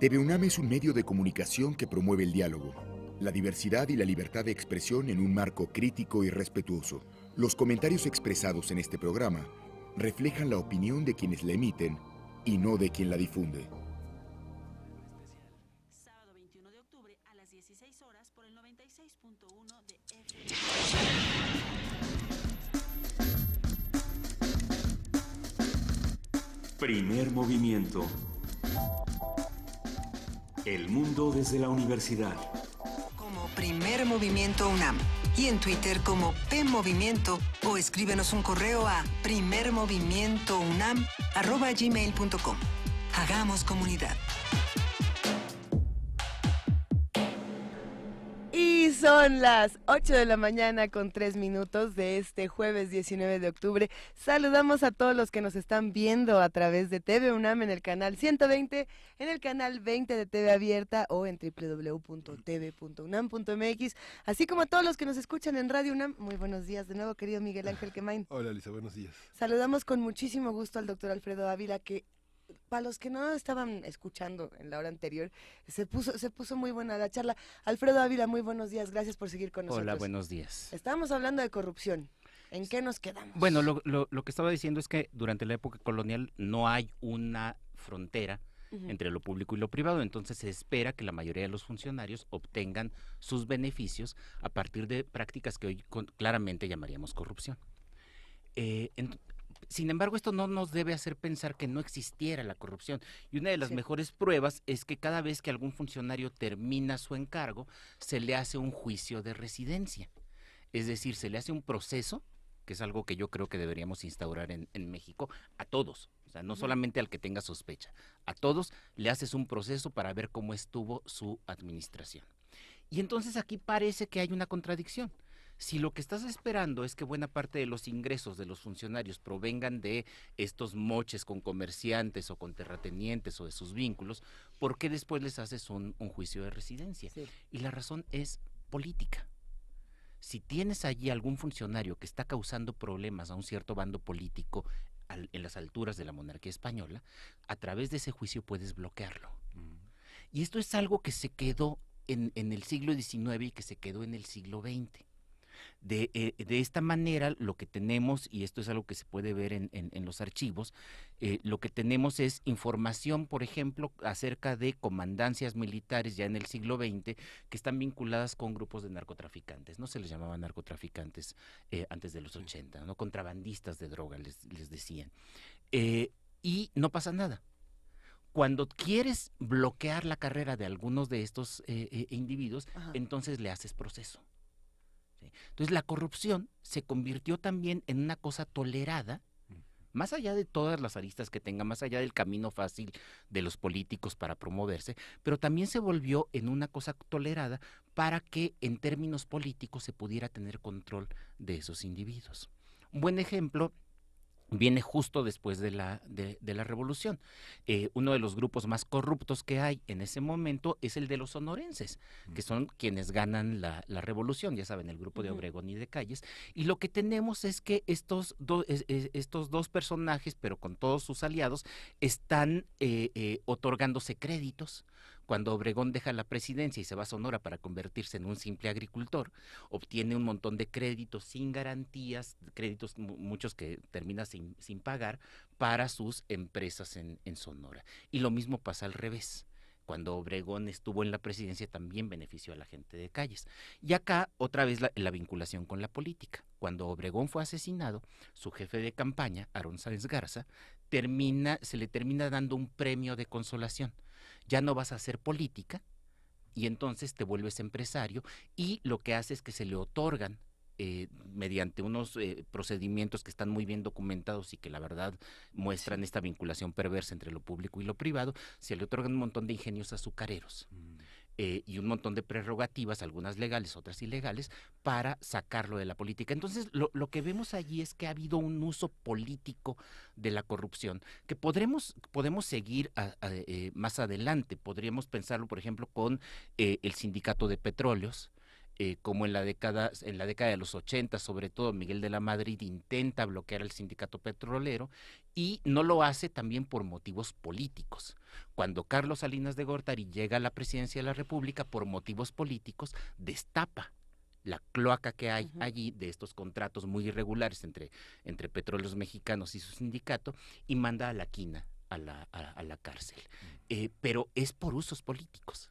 TV UNAM es un medio de comunicación que promueve el diálogo, la diversidad y la libertad de expresión en un marco crítico y respetuoso. Los comentarios expresados en este programa reflejan la opinión de quienes la emiten y no de quien la difunde. Sábado 21 de octubre a las 16 horas por el 96.1 de FM. Primer movimiento. El mundo desde la universidad. Como Primer Movimiento UNAM y en Twitter como PMovimiento o escríbenos un correo a primermovimientounam@gmail.com. Hagamos comunidad. Y son las 8 de la mañana con 3 minutos de este jueves 19 de octubre. Saludamos a todos los que nos están viendo a través de TV UNAM en el canal 120, en el canal 20 de TV Abierta o en www.tv.unam.mx, así como a todos los que nos escuchan en Radio UNAM. Muy buenos días de nuevo, querido Miguel Ángel Quemain. Hola, Lisa, buenos días. Saludamos con muchísimo gusto al doctor Alfredo Ávila, que para los que no estaban escuchando en la hora anterior, se puso muy buena la charla. Alfredo Ávila, muy buenos días, gracias por seguir con nosotros. Hola, buenos días. Estábamos hablando de corrupción. ¿En qué nos quedamos? Bueno, lo que estaba diciendo es que durante la época colonial no hay una frontera entre lo público y lo privado, entonces se espera que la mayoría de los funcionarios obtengan sus beneficios a partir de prácticas que hoy claramente llamaríamos corrupción. Sin embargo, esto no nos debe hacer pensar que no existiera la corrupción. Y una de las mejores pruebas es que cada vez que algún funcionario termina su encargo, se le hace un juicio de residencia. Es decir, se le hace un proceso, que es algo que yo creo que deberíamos instaurar en México, a todos. O sea, no solamente al que tenga sospecha. A todos le haces un proceso para ver cómo estuvo su administración. Y entonces aquí parece que hay una contradicción. Si lo que estás esperando es que buena parte de los ingresos de los funcionarios provengan de estos moches con comerciantes o con terratenientes o de sus vínculos, ¿por qué después les haces un juicio de residencia? Sí. Y la razón es política. Si tienes allí algún funcionario que está causando problemas a un cierto bando político en las alturas de la monarquía española, a través de ese juicio puedes bloquearlo. Y esto es algo que se quedó en el siglo XIX y que se quedó en el siglo XX. De esta manera lo que tenemos, y esto es algo que se puede ver en los archivos, lo que tenemos es información, por ejemplo, acerca de comandancias militares ya en el siglo XX que están vinculadas con grupos de narcotraficantes. No se les llamaba narcotraficantes antes de los 80, ¿no? Contrabandistas de droga les decían. Y no pasa nada. Cuando quieres bloquear la carrera de algunos de estos individuos, entonces le haces proceso. Entonces la corrupción se convirtió también en una cosa tolerada, más allá de todas las aristas que tenga, más allá del camino fácil de los políticos para promoverse, pero también se volvió en una cosa tolerada para que en términos políticos se pudiera tener control de esos individuos. Un buen ejemplo viene justo después de la revolución. Uno de los grupos más corruptos que hay en ese momento es el de los sonorenses, que son quienes ganan la revolución, ya saben, el grupo de Obregón y de Calles, y lo que tenemos es que estos dos personajes, pero con todos sus aliados, están otorgándose créditos. Cuando Obregón deja la presidencia y se va a Sonora para convertirse en un simple agricultor, obtiene un montón de créditos sin garantías, créditos muchos que termina sin pagar para sus empresas en Sonora. Y lo mismo pasa al revés. Cuando Obregón estuvo en la presidencia también benefició a la gente de Calles. Y acá otra vez la vinculación con la política. Cuando Obregón fue asesinado, su jefe de campaña, Aarón Sáenz Garza, se le termina dando un premio de consolación. Ya no vas a hacer política y entonces te vuelves empresario, y lo que hace es que se le otorgan mediante unos procedimientos que están muy bien documentados y que la verdad muestran esta vinculación perversa entre lo público y lo privado, se le otorgan un montón de ingenios azucareros y un montón de prerrogativas, algunas legales, otras ilegales, para sacarlo de la política. Entonces lo que vemos allí es que ha habido un uso político de la corrupción que podemos seguir más adelante. Podríamos pensarlo, por ejemplo, con el Sindicato de Petróleos, como en la década de los 80, sobre todo Miguel de la Madrid intenta bloquear al sindicato petrolero y no lo hace también por motivos políticos. Cuando Carlos Salinas de Gortari llega a la presidencia de la República por motivos políticos, destapa la cloaca que hay allí de estos contratos muy irregulares entre Petróleos Mexicanos y su sindicato y manda a la quina a la cárcel. Pero es por usos políticos.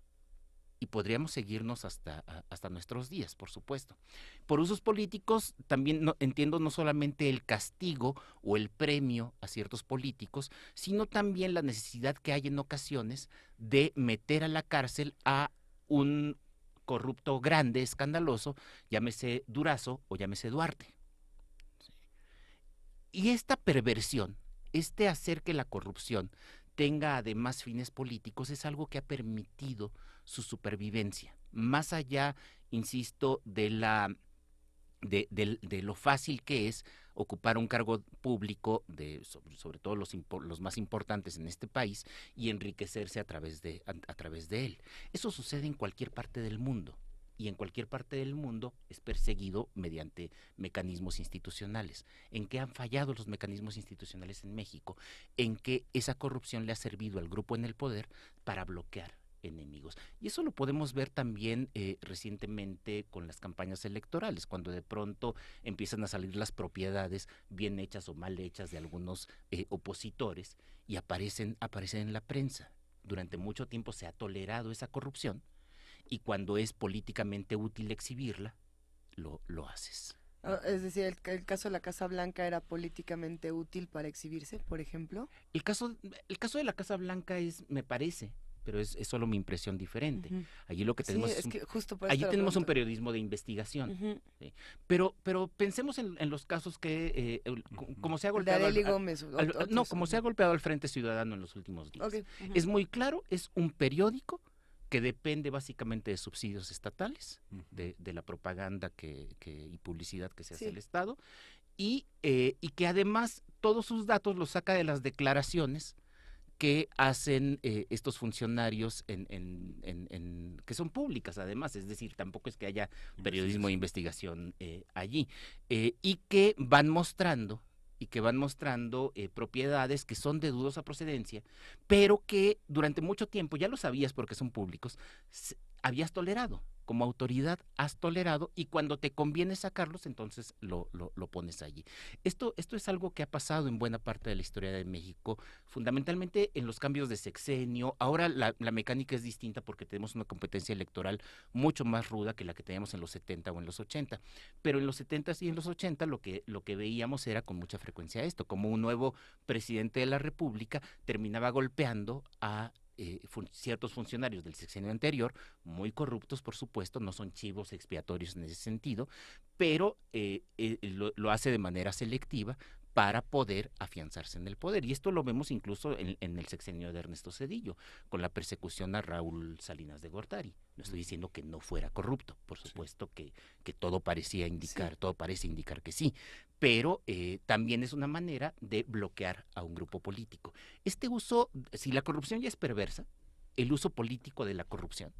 Y podríamos seguirnos hasta nuestros días, por supuesto. Por usos políticos también entiendo no solamente el castigo o el premio a ciertos políticos, sino también la necesidad que hay en ocasiones de meter a la cárcel a un corrupto grande, escandaloso, llámese Durazo o llámese Duarte. Y esta perversión, hacer que la corrupción tenga además fines políticos, es algo que ha permitido su supervivencia, más allá, insisto, de lo fácil que es ocupar un cargo público, sobre todo los más importantes en este país, y enriquecerse a través de él. Eso sucede en cualquier parte del mundo, y en cualquier parte del mundo es perseguido mediante mecanismos institucionales. ¿En qué han fallado los mecanismos institucionales en México? En que esa corrupción le ha servido al grupo en el poder para bloquear enemigos. Y eso lo podemos ver también recientemente con las campañas electorales, cuando de pronto empiezan a salir las propiedades bien hechas o mal hechas de algunos opositores y aparecen en la prensa. Durante mucho tiempo se ha tolerado esa corrupción y cuando es políticamente útil exhibirla, lo haces. Es decir, el caso de la Casa Blanca era políticamente útil para exhibirse, por ejemplo. El caso de la Casa Blanca me parece, pero es solo mi impresión diferente. Allí lo que tenemos allí tenemos un periodismo de investigación. ¿Sí? Pero pensemos en los casos que como se ha golpeado como se ha golpeado al Frente Ciudadano en los últimos días. Es muy claro, es un periódico que depende básicamente de subsidios estatales, de la propaganda y publicidad que se hace el Estado, y que además todos sus datos los saca de las declaraciones que hacen estos funcionarios que son públicas además, es decir, tampoco es que haya periodismo de investigación allí, y que van mostrando propiedades que son de dudosa procedencia, pero que durante mucho tiempo, ya lo sabías porque son públicos, habías tolerado. Como autoridad has tolerado y cuando te conviene sacarlos, entonces lo pones allí. Esto es algo que ha pasado en buena parte de la historia de México, fundamentalmente en los cambios de sexenio. Ahora la mecánica es distinta porque tenemos una competencia electoral mucho más ruda que la que teníamos en los 70 o en los 80. Pero en los 70 y en los 80 lo que veíamos era con mucha frecuencia esto, como un nuevo presidente de la República terminaba golpeando a ciertos funcionarios del sexenio anterior, muy corruptos por supuesto, no son chivos expiatorios en ese sentido, pero lo hace de manera selectiva para poder afianzarse en el poder. Y esto lo vemos incluso en el sexenio de Ernesto Zedillo, con la persecución a Raúl Salinas de Gortari. No estoy diciendo que no fuera corrupto, por supuesto que todo parecía indicar, todo parece indicar que sí, pero también es una manera de bloquear a un grupo político. Este uso, si la corrupción ya es perversa, el uso político de la corrupción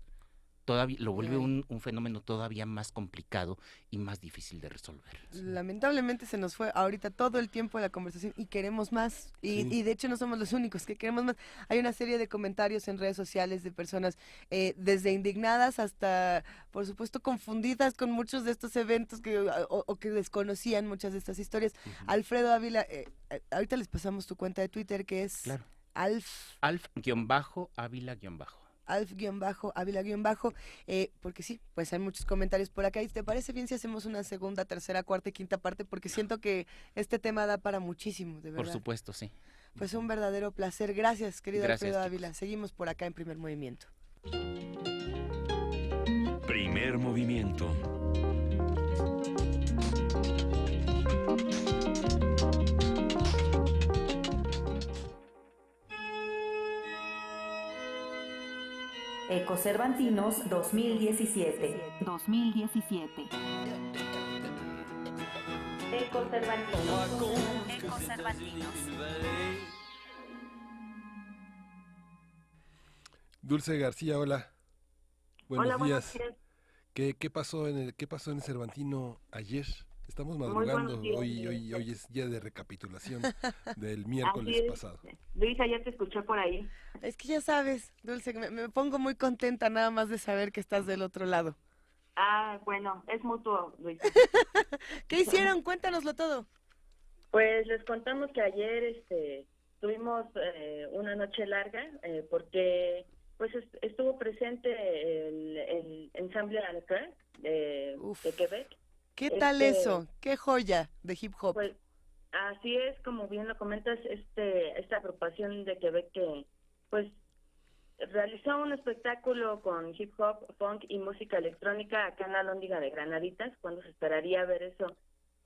todavía lo vuelve un fenómeno todavía más complicado y más difícil de resolver. Lamentablemente se nos fue ahorita todo el tiempo de la conversación y queremos más, y de hecho no somos los únicos que queremos más. Hay una serie de comentarios en redes sociales de personas desde indignadas hasta, por supuesto, confundidas con muchos de estos eventos o que desconocían muchas de estas historias. Alfredo Ávila, ahorita les pasamos tu cuenta de Twitter que es Alf-Ávila-. Alf-Ávila-, porque sí, pues hay muchos comentarios por acá. ¿Y te parece bien si hacemos una segunda, tercera, cuarta y quinta parte? Porque siento que este tema da para muchísimo, de verdad. Por supuesto, sí. Pues un verdadero placer. Gracias, querido Alfredo Ávila. Seguimos por acá en Primer Movimiento. Primer Movimiento. Ecocervantinos 2017. Ecocervantinos. Dulce García, hola. Buenos días. ¿Qué pasó qué pasó en el Cervantino ayer? Estamos Muy madrugando, buenos días. hoy es día de recapitulación del Así miércoles es. pasado. Luisa, ya te escuché por ahí. Es que ya sabes, Dulce, me pongo muy contenta nada más de saber que estás del otro lado. Bueno, es mutuo, Luisa. ¿Qué hicieron? Cuéntanoslo todo. Pues les contamos que ayer tuvimos una noche larga porque pues estuvo presente el ensamble à la carte de Quebec. ¿Qué tal eso? ¿Qué joya de hip hop? Pues así es, como bien lo comentas, esta agrupación de Quebec que pues realizó un espectáculo con hip hop, funk y música electrónica acá en la Lóndiga de Granaditas, cuando se esperaría ver eso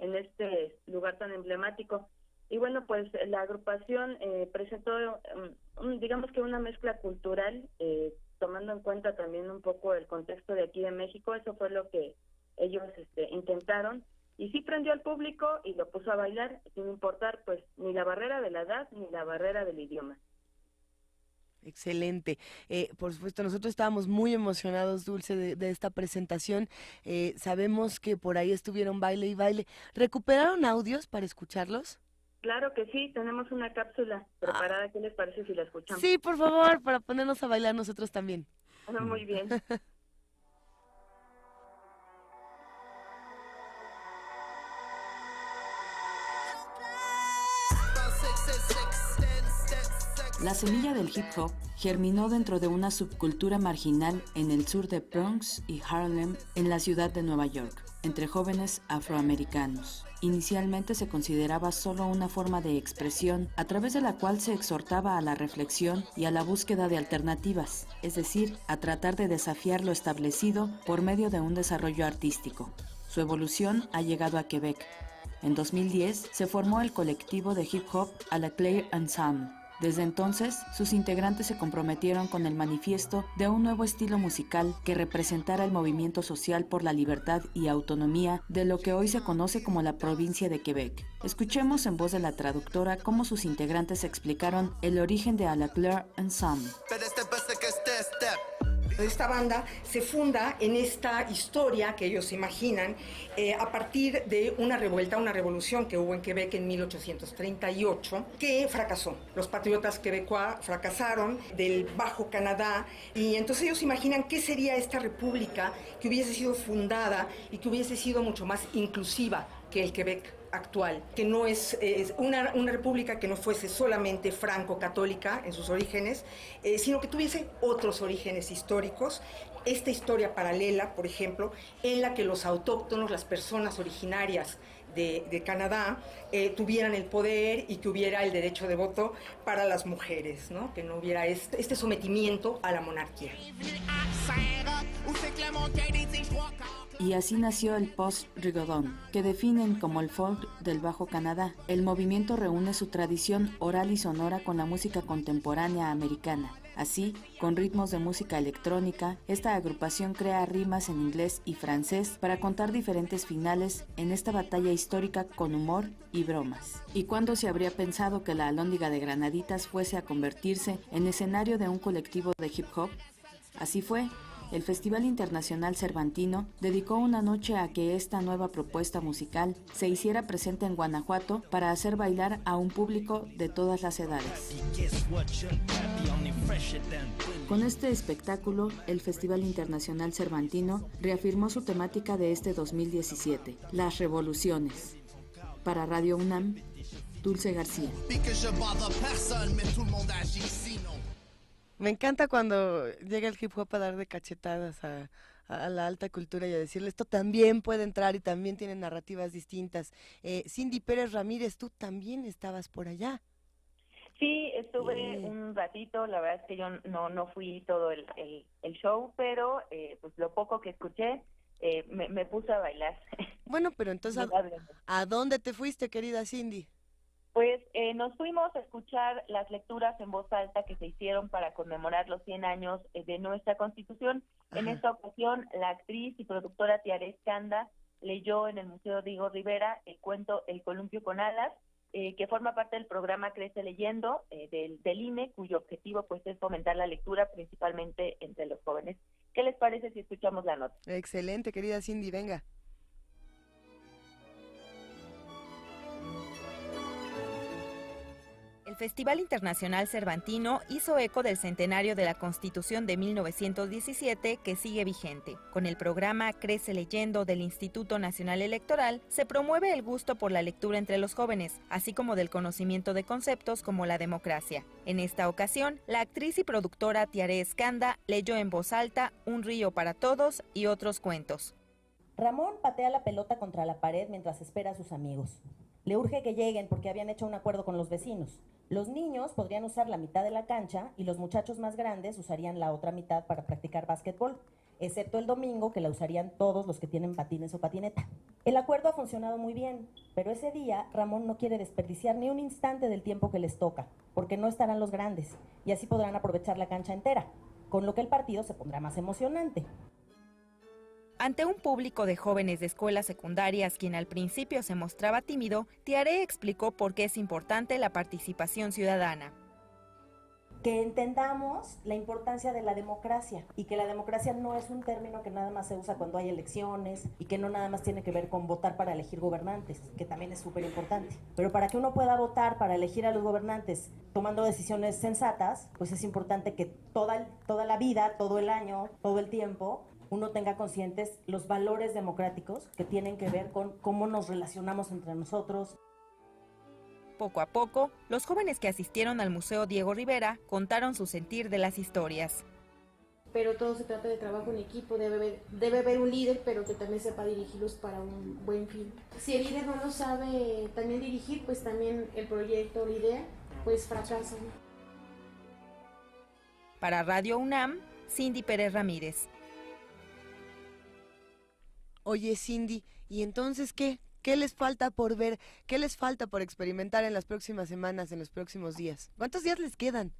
en este lugar tan emblemático. Y bueno, pues la agrupación presentó, digamos que una mezcla cultural, tomando en cuenta también un poco el contexto de aquí de México. Eso fue lo que ellos intentaron, y sí prendió al público y lo puso a bailar, sin importar pues ni la barrera de la edad ni la barrera del idioma. Excelente. Por supuesto, nosotros estábamos muy emocionados, Dulce, de esta presentación. Sabemos que por ahí estuvieron baile y baile. ¿Recuperaron audios para escucharlos? Claro que sí, tenemos una cápsula preparada. ¿Qué les parece si la escuchamos? Sí, por favor, para ponernos a bailar nosotros también. Muy bien. La semilla del hip hop germinó dentro de una subcultura marginal en el sur de Bronx y Harlem, en la ciudad de Nueva York, entre jóvenes afroamericanos. Inicialmente se consideraba solo una forma de expresión a través de la cual se exhortaba a la reflexión y a la búsqueda de alternativas, es decir, a tratar de desafiar lo establecido por medio de un desarrollo artístico. Su evolución ha llegado a Quebec. En 2010 se formó el colectivo de hip hop à la Claire Ensemble. Desde entonces, sus integrantes se comprometieron con el manifiesto de un nuevo estilo musical que representara el movimiento social por la libertad y autonomía de lo que hoy se conoce como la provincia de Quebec. Escuchemos en voz de la traductora cómo sus integrantes explicaron el origen de À la Claire Ensemble. Esta banda se funda en esta historia que ellos imaginan a partir de una revuelta, una revolución que hubo en Quebec en 1838 que fracasó. Los patriotas quebecois fracasaron del Bajo Canadá, y entonces ellos imaginan qué sería esta república que hubiese sido fundada y que hubiese sido mucho más inclusiva que el Quebec actual, que no es una república que no fuese solamente franco-católica en sus orígenes, sino que tuviese otros orígenes históricos, esta historia paralela, por ejemplo, en la que los autóctonos, las personas originarias de Canadá, tuvieran el poder y que hubiera el derecho de voto para las mujeres, ¿no? Que no hubiera este sometimiento a la monarquía. Y así nació el post-rigodón, que definen como el folk del Bajo Canadá. El movimiento reúne su tradición oral y sonora con la música contemporánea americana. Así, con ritmos de música electrónica, esta agrupación crea rimas en inglés y francés para contar diferentes finales en esta batalla histórica con humor y bromas. ¿Y cuándo se habría pensado que la Alhóndiga de Granaditas fuese a convertirse en escenario de un colectivo de hip hop? Así fue. El Festival Internacional Cervantino dedicó una noche a que esta nueva propuesta musical se hiciera presente en Guanajuato para hacer bailar a un público de todas las edades. Con este espectáculo, el Festival Internacional Cervantino reafirmó su temática de este 2017, las revoluciones. Para Radio UNAM, Dulce García. Me encanta cuando llega el hip hop a dar de cachetadas a la alta cultura y a decirle esto también puede entrar y también tiene narrativas distintas. Cindy Pérez Ramírez, tú también estabas por allá. Sí, estuve un ratito, la verdad es que yo no fui todo el show, pero pues lo poco que escuché me puse a bailar. Bueno, pero entonces, ¿a dónde te fuiste, querida Cindy? Pues nos fuimos a escuchar las lecturas en voz alta que se hicieron para conmemorar los 100 años de nuestra Constitución. Ajá. En esta ocasión, la actriz y productora Tiare Escanda leyó en el Museo Diego Rivera el cuento El columpio con alas, que forma parte del programa Crece Leyendo del INE, cuyo objetivo pues es fomentar la lectura principalmente entre los jóvenes. ¿Qué les parece si escuchamos la nota? Excelente, querida Cindy, venga. El Festival Internacional Cervantino hizo eco del centenario de la Constitución de 1917 que sigue vigente. Con el programa Crece Leyendo del Instituto Nacional Electoral, se promueve el gusto por la lectura entre los jóvenes, así como del conocimiento de conceptos como la democracia. En esta ocasión, la actriz y productora Tiare Escanda leyó en voz alta Un río para todos y otros cuentos. Ramón patea la pelota contra la pared mientras espera a sus amigos. Le urge que lleguen porque habían hecho un acuerdo con los vecinos. Los niños podrían usar la mitad de la cancha y los muchachos más grandes usarían la otra mitad para practicar básquetbol, excepto el domingo, que la usarían todos los que tienen patines o patineta. El acuerdo ha funcionado muy bien, pero ese día Ramón no quiere desperdiciar ni un instante del tiempo que les toca, porque no estarán los grandes, y así podrán aprovechar la cancha entera, con lo que el partido se pondrá más emocionante. Ante un público de jóvenes de escuelas secundarias quien al principio se mostraba tímido, Tiare explicó por qué es importante la participación ciudadana. Que entendamos la importancia de la democracia y que la democracia no es un término que nada más se usa cuando hay elecciones y que no nada más tiene que ver con votar para elegir gobernantes, que también es súper importante. Pero para que uno pueda votar para elegir a los gobernantes tomando decisiones sensatas, pues es importante que toda la vida, todo el año, todo el tiempo, uno tenga conscientes los valores democráticos que tienen que ver con cómo nos relacionamos entre nosotros. Poco a poco, los jóvenes que asistieron al Museo Diego Rivera contaron su sentir de las historias. Pero todo se trata de trabajo en equipo, debe haber un líder, pero que también sepa dirigirlos para un buen fin. Si el líder no lo sabe también dirigir, pues también el proyecto, la idea, pues fracasa. Para Radio UNAM, Cindy Pérez Ramírez. Oye, Cindy, ¿y entonces qué? ¿Qué les falta por ver? ¿Qué les falta por experimentar en las próximas semanas, en los próximos días? ¿Cuántos días les quedan?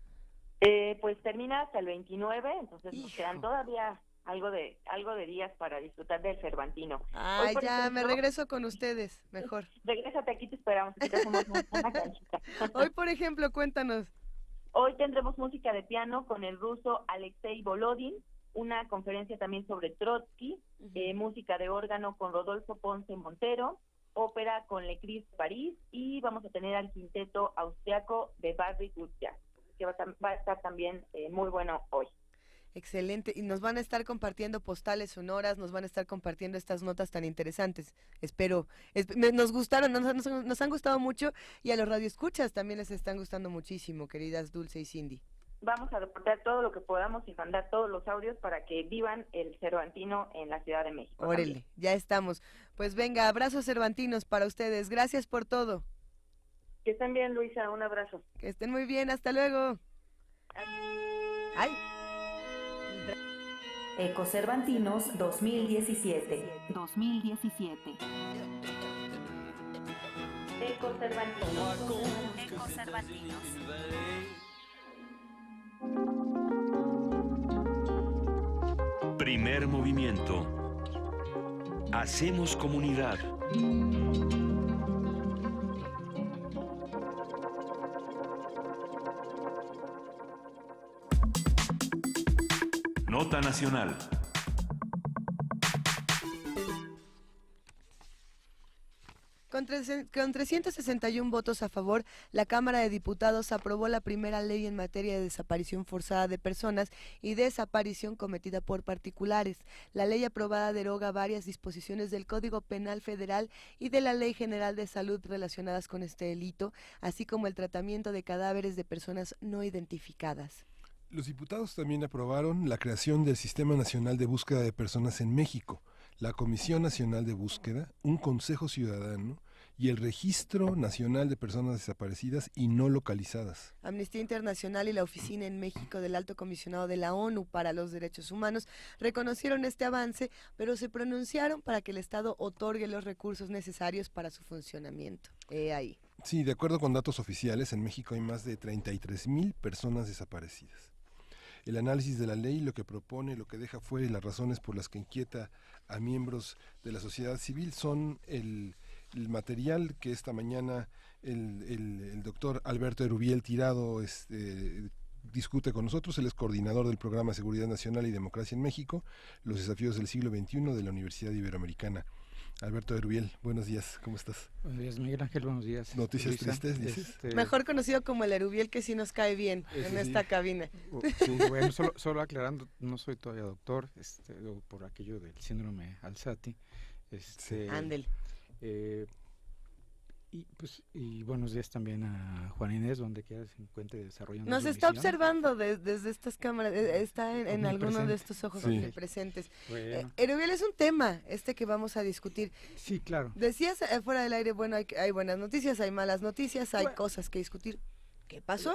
Pues termina hasta el 29, entonces nos quedan todavía algo de días para disfrutar del Cervantino. Ay, ya, me regreso con ustedes, mejor. Regrésate, aquí te esperamos, aquí te hacemos una canchita. Hoy, por ejemplo, cuéntanos. Hoy tendremos música de piano con el ruso Alexei Volodin, una conferencia también sobre Trotsky, música de órgano con Rodolfo Ponce Montero, ópera con Le Cris París, y vamos a tener al quinteto austriaco de Barry Gutjahr, que va a estar también muy bueno hoy. Excelente, y nos van a estar compartiendo postales sonoras, nos van a estar compartiendo estas notas tan interesantes. Espero, nos gustaron, nos han gustado mucho, y a los radioescuchas también les están gustando muchísimo, queridas Dulce y Cindy. Vamos a reportar todo lo que podamos y mandar todos los audios para que vivan el Cervantino en la Ciudad de México. Órale, también. ya estamos. Pues venga, abrazos cervantinos para ustedes. Gracias por todo. Que estén bien, Luisa. Un abrazo. Que estén muy bien. Hasta luego. Ay. Ecocervantinos 2017. Ecocervantinos. Primer movimiento. Hacemos comunidad. Nota nacional. Con 361 votos a favor, la Cámara de Diputados aprobó la primera ley en materia de desaparición forzada de personas y desaparición cometida por particulares. La ley aprobada deroga varias disposiciones del Código Penal Federal y de la Ley General de Salud relacionadas con este delito, así como el tratamiento de cadáveres de personas no identificadas. Los diputados también aprobaron la creación del Sistema Nacional de Búsqueda de Personas en México, la Comisión Nacional de Búsqueda, un Consejo Ciudadano y el Registro Nacional de Personas Desaparecidas y No Localizadas. Amnistía Internacional y la Oficina en México del Alto Comisionado de la ONU para los Derechos Humanos reconocieron este avance, pero se pronunciaron para que el Estado otorgue los recursos necesarios para su funcionamiento. Ahí. Sí, de acuerdo con datos oficiales, en México hay más de 33,000 personas desaparecidas. El análisis de la ley lo que propone, lo que deja fuera y las razones por las que inquieta a miembros de la sociedad civil son el material que esta mañana el doctor Alberto Erubiel Tirado discute con nosotros. Él es coordinador del programa Seguridad Nacional y Democracia en México, los desafíos del siglo XXI de la Universidad Iberoamericana. Alberto Erubiel, buenos días, ¿cómo estás? Buenos días, Miguel Ángel, buenos días. Noticias Luisa. tristes, dices. Mejor conocido como el Erubiel, que sí nos cae bien en esta cabina. Sí, bueno, solo aclarando, no soy todavía doctor, por aquello del síndrome Alzati. Ándel. Y buenos días también a Juan Inés, donde quiera se encuentre desarrollando. Nos su está misión. observando desde estas cámaras, está en alguno de estos ojos presentes. Bueno. Erubiel, es un tema que vamos a discutir. Sí, claro. Decías fuera del aire, bueno, hay buenas noticias, hay malas noticias, hay cosas que discutir. ¿Qué pasó?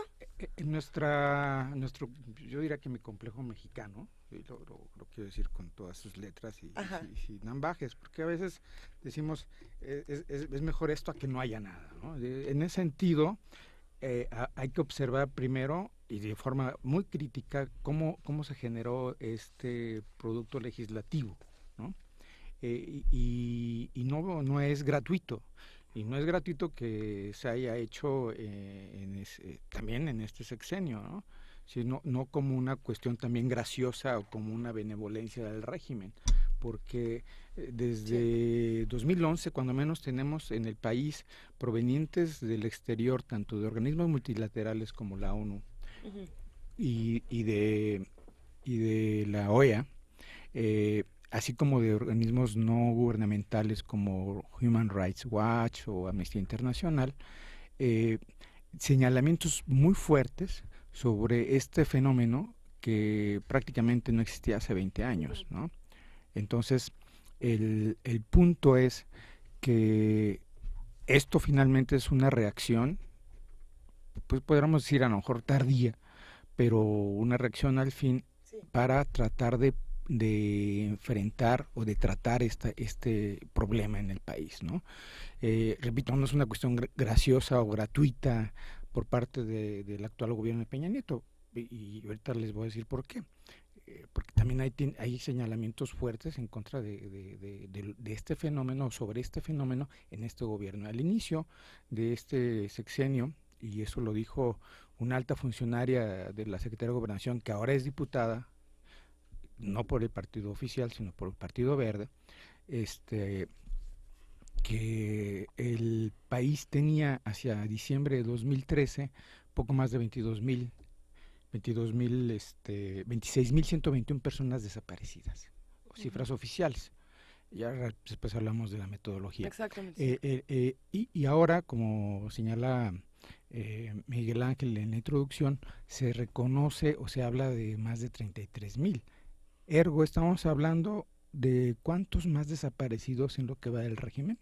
Yo diría que mi complejo mexicano, y lo quiero decir con todas sus letras y sin ambajes, porque a veces decimos es mejor esto a que no haya nada, ¿no? En ese sentido, hay que observar primero y de forma muy crítica cómo se generó este producto legislativo, ¿no? Y no es gratuito. Y no es gratuito que se haya hecho también en este sexenio, ¿no? Sino, no como una cuestión también graciosa o como una benevolencia del régimen, porque desde 2011, cuando menos, tenemos en el país provenientes del exterior, tanto de organismos multilaterales como la ONU y de la OEA, así como de organismos no gubernamentales como Human Rights Watch o Amnistía Internacional, señalamientos muy fuertes sobre este fenómeno que prácticamente no existía hace 20 años, ¿no? Entonces, el punto es que esto finalmente es una reacción, pues podríamos decir a lo mejor tardía, pero una reacción al fin para tratar de enfrentar o de tratar este problema en el país, ¿no? Repito, no es una cuestión graciosa o gratuita por parte del actual gobierno de Peña Nieto, y ahorita les voy a decir por qué. Porque también hay señalamientos fuertes en contra de este fenómeno, sobre este fenómeno en este gobierno. Al inicio de este sexenio, y eso lo dijo una alta funcionaria de la Secretaría de Gobernación, que ahora es diputada, no por el partido oficial, sino por el Partido Verde, que el país tenía hacia diciembre de 2013 poco más de 26.121 personas desaparecidas, cifras oficiales. Ya después hablamos de la metodología. Exactamente. Y ahora, como señala Miguel Ángel en la introducción, se reconoce o se habla de más de 33,000. Ergo, estamos hablando de cuántos más desaparecidos en lo que va del régimen.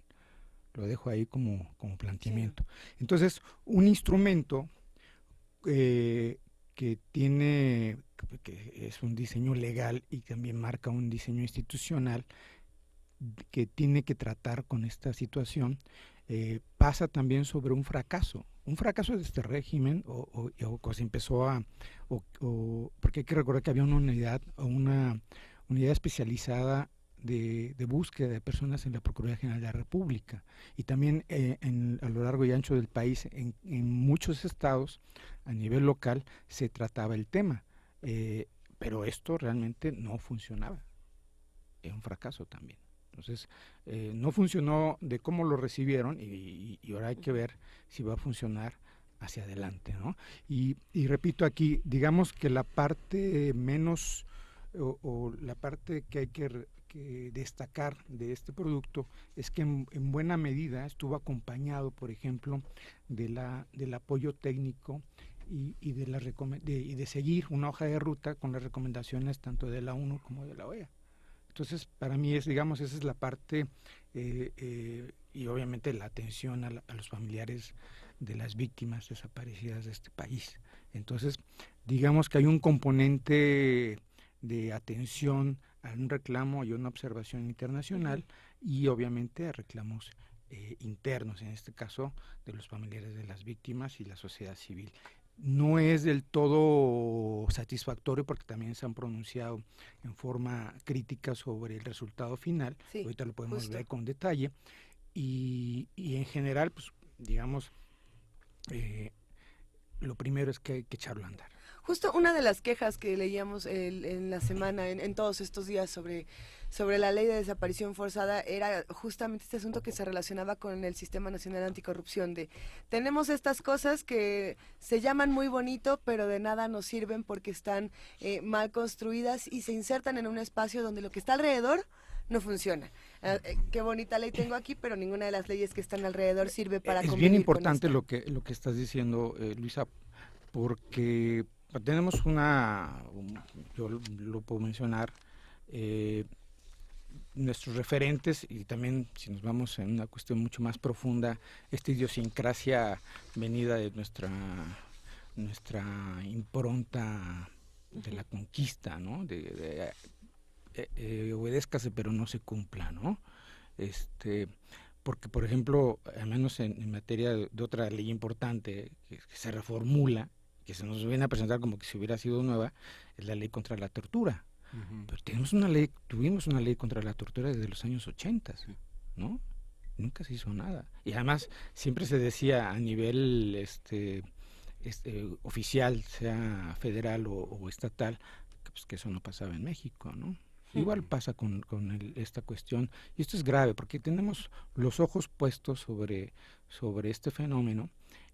Lo dejo ahí como planteamiento. Sí. Entonces, un instrumento que es un diseño legal y también marca un diseño institucional que tiene que tratar con esta situación, pasa también sobre un fracaso de este régimen, o se empezó porque hay que recordar que había una unidad especializada de búsqueda de personas en la Procuraduría General de la República, y también a lo largo y ancho del país, en muchos estados, a nivel local, se trataba el tema, pero esto realmente no funcionaba, es un fracaso también. Entonces, no funcionó de cómo lo recibieron, y ahora hay que ver si va a funcionar hacia adelante, ¿no? Y repito aquí, digamos que la parte menos, o la parte que hay que destacar de este producto es que en buena medida estuvo acompañado, por ejemplo, del apoyo técnico y de seguir una hoja de ruta con las recomendaciones tanto de la ONU como de la OEA. Entonces, para mí esa es la parte, y obviamente la atención a los familiares de las víctimas desaparecidas de este país. Entonces, digamos que hay un componente de atención a un reclamo y una observación internacional, y obviamente reclamos internos, en este caso de los familiares de las víctimas y la sociedad civil. No es del todo satisfactorio porque también se han pronunciado en forma crítica sobre el resultado final, ahorita lo podemos ver con detalle, y en general, pues digamos, lo primero es que hay que echarlo a andar. Justo una de las quejas que leíamos en la semana, en todos estos días sobre la ley de desaparición forzada, era justamente este asunto que se relacionaba con el Sistema Nacional Anticorrupción, de tenemos estas cosas que se llaman muy bonito, pero de nada nos sirven porque están mal construidas y se insertan en un espacio donde lo que está alrededor no funciona. Qué bonita ley tengo aquí, pero ninguna de las leyes que están alrededor sirve para convivir. Es bien importante lo que estás diciendo, Luisa, porque tenemos yo lo puedo mencionar, nuestros referentes, y también si nos vamos en una cuestión mucho más profunda, esta idiosincrasia venida de nuestra impronta de la conquista, ¿no? Obedézcase pero no se cumpla, ¿no? Porque, por ejemplo, al menos en materia de otra ley importante que se reformula, que se nos viene a presentar como que si hubiera sido nueva, es la ley contra la tortura. Pero tuvimos una ley contra la tortura desde los años 80, ¿no? Nunca se hizo nada. Y además siempre se decía a nivel oficial, sea federal o estatal, que eso no pasaba en México, ¿no? Igual pasa con esta cuestión, y esto es grave porque tenemos los ojos puestos sobre este fenómeno,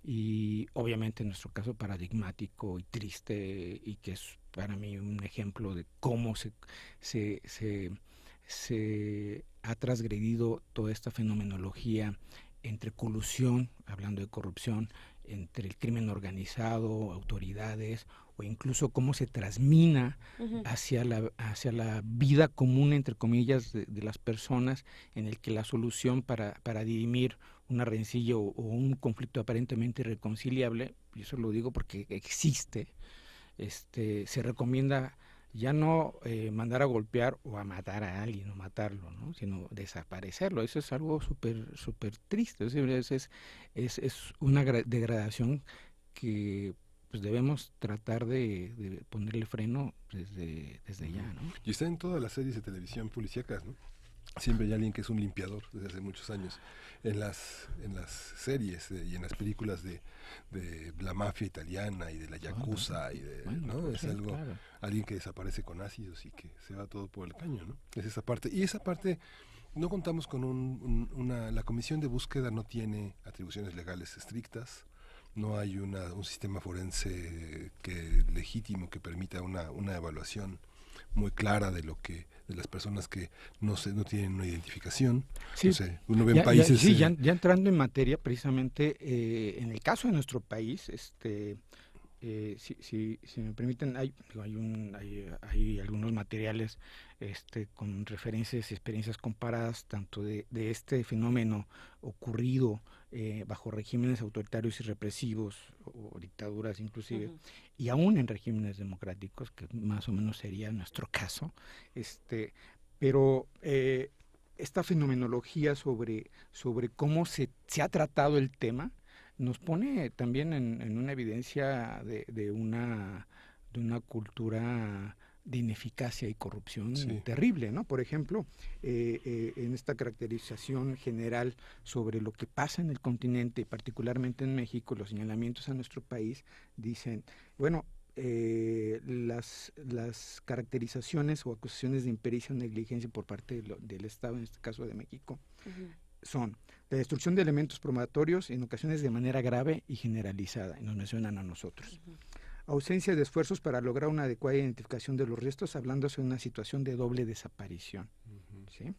y obviamente en nuestro caso paradigmático y triste, y que es para mí un ejemplo de cómo se ha transgredido toda esta fenomenología entre colusión, hablando de corrupción, entre el crimen organizado, autoridades, o incluso cómo se trasmina hacia la vida común, entre comillas, de las personas, en el que la solución para dirimir una rencilla o un conflicto aparentemente irreconciliable, y eso lo digo porque existe, se recomienda ya no mandar a golpear o a matar a alguien o matarlo, ¿no? Sino desaparecerlo. Eso es algo súper triste. Es una degradación que pues debemos tratar de ponerle freno desde ya, ¿no? Y está en todas las series de televisión policíacas, ¿no? Siempre hay alguien que es un limpiador desde hace muchos años. En las series y en las películas de la mafia italiana y de la yakuza, ¿no? Es algo, claro, alguien que desaparece con ácidos y que se va todo por el caño, ¿no? Es esa parte. Y esa parte, no contamos con la comisión de búsqueda no tiene atribuciones legales estrictas. No hay un sistema forense legítimo que permita una evaluación muy clara de las personas que no tienen una identificación. Sí, no sé, uno ve en países... ya entrando en materia, precisamente, en el caso de nuestro país, si me permiten, hay algunos materiales con referencias y experiencias comparadas, tanto de este fenómeno ocurrido bajo regímenes autoritarios y represivos, o dictaduras inclusive, y aún en regímenes democráticos, que más o menos sería nuestro caso, pero esta fenomenología sobre cómo se ha tratado el tema nos pone también en una evidencia de una cultura de ineficacia y corrupción terrible, ¿no? Por ejemplo, en esta caracterización general sobre lo que pasa en el continente y particularmente en México, los señalamientos a nuestro país dicen, bueno, las caracterizaciones o acusaciones de impericia o negligencia por parte del Estado, en este caso de México, son la destrucción de elementos probatorios, en ocasiones de manera grave y generalizada, y nos mencionan a nosotros. Ausencia de esfuerzos para lograr una adecuada identificación de los restos, hablándose de una situación de doble desaparición. ¿Sí?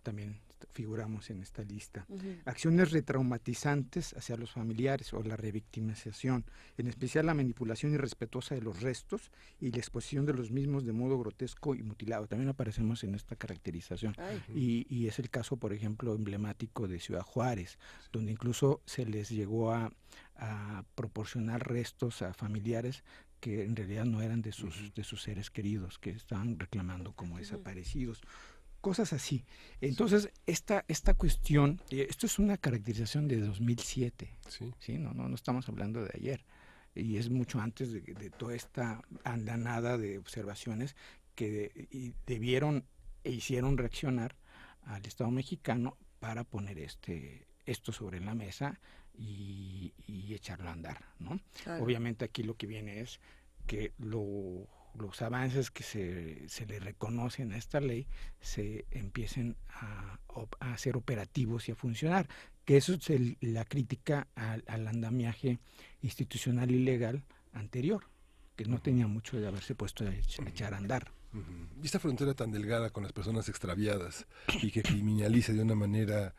También figuramos en esta lista. Acciones retraumatizantes hacia los familiares o la revictimización, en especial la manipulación irrespetuosa de los restos y la exposición de los mismos de modo grotesco y mutilado. También aparecemos en esta caracterización. Y es el caso, por ejemplo, emblemático de Ciudad Juárez, donde incluso se les llegó a proporcionar restos a familiares que en realidad no eran de sus seres queridos, que estaban reclamando como desaparecidos. Cosas así. Entonces, esta cuestión, esto es una caracterización de 2007, ¿sí? No estamos hablando de ayer, y es mucho antes de toda esta andanada de observaciones que debieron e hicieron reaccionar al Estado mexicano para poner esto sobre la mesa y echarlo a andar, ¿no? Claro. Obviamente aquí lo que viene es que los avances que se le reconocen a esta ley se empiecen a ser operativos y a funcionar, que eso es la crítica al andamiaje institucional y legal anterior, que no tenía mucho de haberse puesto a echar a andar. Y esta frontera tan delgada con las personas extraviadas y que criminaliza de una manera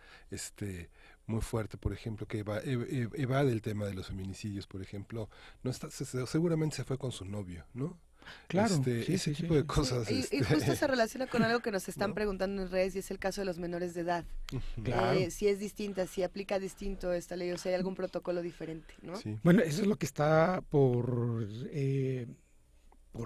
muy fuerte, por ejemplo, que evade el tema de los feminicidios, por ejemplo, no está, seguramente se fue con su novio, ¿no? Claro, ese tipo de cosas. Y justo se relaciona con algo que nos están preguntando en redes, y es el caso de los menores de edad. Claro. Si es distinta, si aplica distinto esta ley, o si hay algún protocolo diferente, ¿no? Sí. Bueno, eso es lo que está por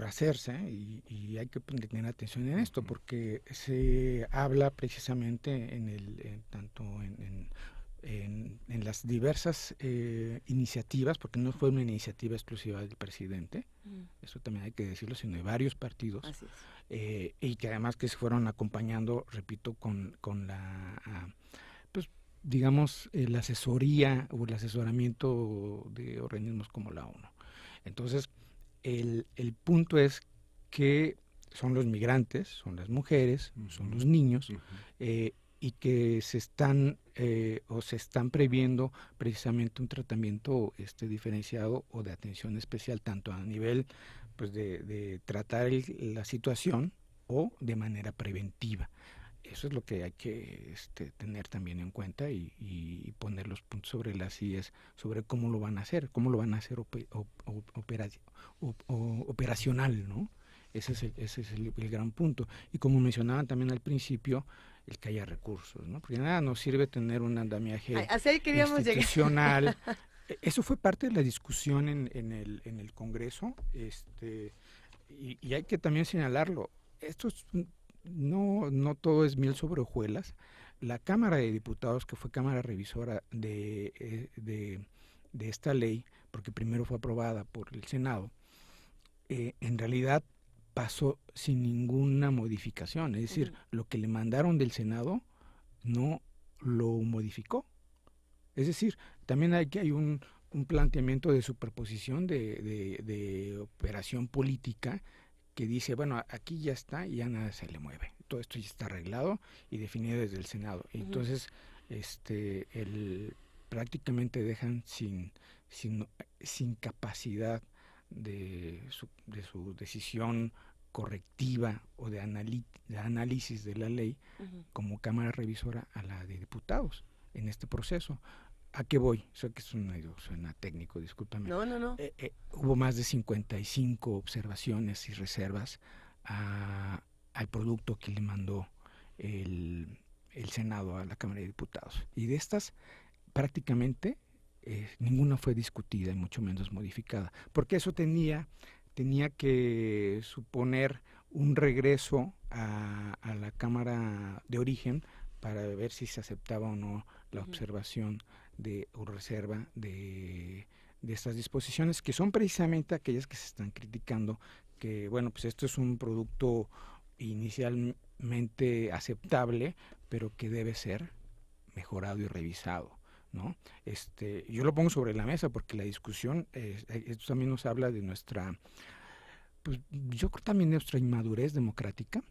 hacerse, y hay que tener atención en esto, porque se habla precisamente tanto en las diversas iniciativas, porque no fue una iniciativa exclusiva del presidente, eso también hay que decirlo, sino de varios partidos, Así es. y que además que se fueron acompañando, repito, con la pues digamos la asesoría o el asesoramiento de organismos como la ONU. Entonces, el punto es que son los migrantes, son las mujeres, son los niños, y que se están previendo precisamente un tratamiento diferenciado o de atención especial, tanto a nivel pues de tratar la situación o de manera preventiva. Eso es lo que hay que tener también en cuenta y poner los puntos sobre las IES sobre cómo lo van a hacer, operacional, ¿no? Ese es el gran punto. Y como mencionaban también al principio, el que haya recursos, ¿no? Porque nada nos sirve tener un andamiaje institucional. Eso fue parte de la discusión en el Congreso, y hay que también señalarlo. Esto es, no todo es miel sobre hojuelas. La Cámara de Diputados, que fue Cámara Revisora de esta ley, porque primero fue aprobada por el Senado, en realidad pasó sin ninguna modificación. Es decir, lo que le mandaron del Senado no lo modificó. Es decir, también hay un planteamiento de superposición de operación política que dice, bueno, aquí ya está y ya nada se le mueve. Todo esto ya está arreglado y definido desde el Senado. Entonces, prácticamente dejan sin capacidad de su decisión correctiva o de análisis de la ley como Cámara Revisora a la de Diputados en este proceso. ¿A qué voy? Sé que suena técnico, discúlpame. No. Hubo más de 55 observaciones y reservas al producto que le mandó el Senado a la Cámara de Diputados. Y de estas, prácticamente ninguna fue discutida y mucho menos modificada, porque eso tenía que suponer un regreso a la Cámara de Origen para ver si se aceptaba o no la observación o reserva de estas disposiciones, que son precisamente aquellas que se están criticando, que bueno, pues esto es un producto inicialmente aceptable, pero que debe ser mejorado y revisado, ¿no? Yo lo pongo sobre la mesa porque la discusión, esto también nos habla de nuestra, pues yo creo también de nuestra inmadurez democrática,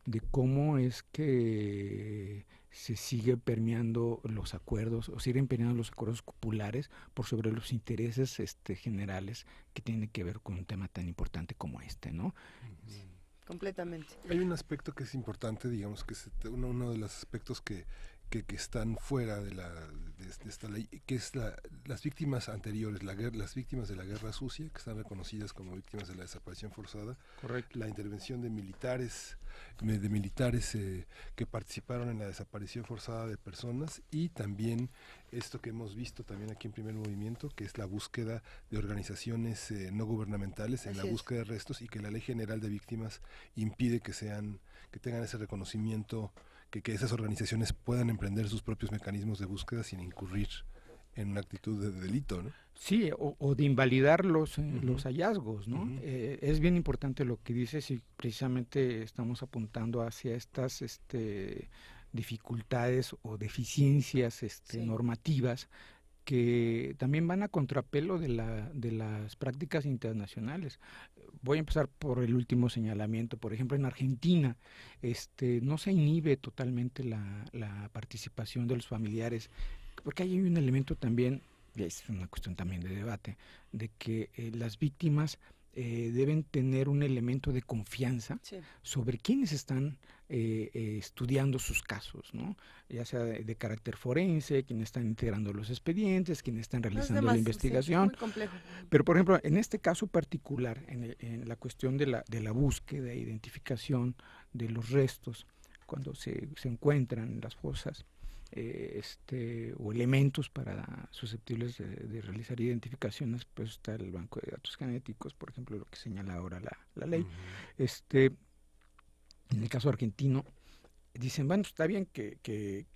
de cómo es que se sigue permeando los acuerdos, o siguen permeando los acuerdos populares por sobre los intereses generales que tienen que ver con un tema tan importante como ¿no? Completamente. Hay un aspecto que es importante, digamos, que es uno de los aspectos que están fuera de esta ley, que es las víctimas anteriores, las víctimas de la guerra sucia, que están reconocidas como víctimas de la desaparición forzada. Correcto. La intervención de militares que participaron en la desaparición forzada de personas, y también esto que hemos visto también aquí en Primer Movimiento, que es la búsqueda de organizaciones no gubernamentales en la búsqueda de restos, y que la Ley General de Víctimas impide que tengan ese reconocimiento, que esas organizaciones puedan emprender sus propios mecanismos de búsqueda sin incurrir en una actitud de delito, ¿no? Sí, o de invalidar los hallazgos, ¿no? Es bien importante lo que dices, y precisamente estamos apuntando hacia estas dificultades o deficiencias normativas que también van a contrapelo de las prácticas internacionales. Voy a empezar por el último señalamiento. Por ejemplo, en Argentina no se inhibe totalmente la participación de los familiares, porque hay un elemento también, y es una cuestión también de debate, de que las víctimas deben tener un elemento de confianza sobre quienes están estudiando sus casos, ¿no? Ya sea de carácter forense, quienes están integrando los expedientes, quienes están realizando la investigación. Muy complejo. Pero, por ejemplo, en este caso particular, en la cuestión de la búsqueda e identificación de los restos, cuando se encuentran en las fosas, o elementos susceptibles de realizar identificaciones, pues está el banco de datos genéticos, por ejemplo, lo que señala ahora la ley. En el caso argentino, dicen, bueno, está bien que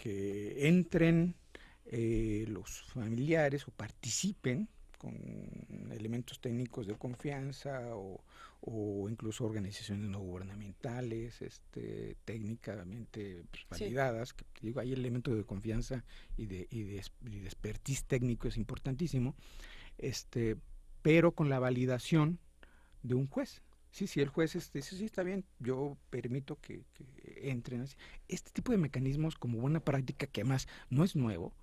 entren los familiares o participen con elementos técnicos de confianza o incluso organizaciones no gubernamentales, técnicamente validadas, que digo, hay elementos de confianza y de expertise técnico, es importantísimo, pero con la validación de un juez. Sí, el juez dice, sí, está bien, yo permito que entren así. Este tipo de mecanismos como buena práctica, que además no es nuevo,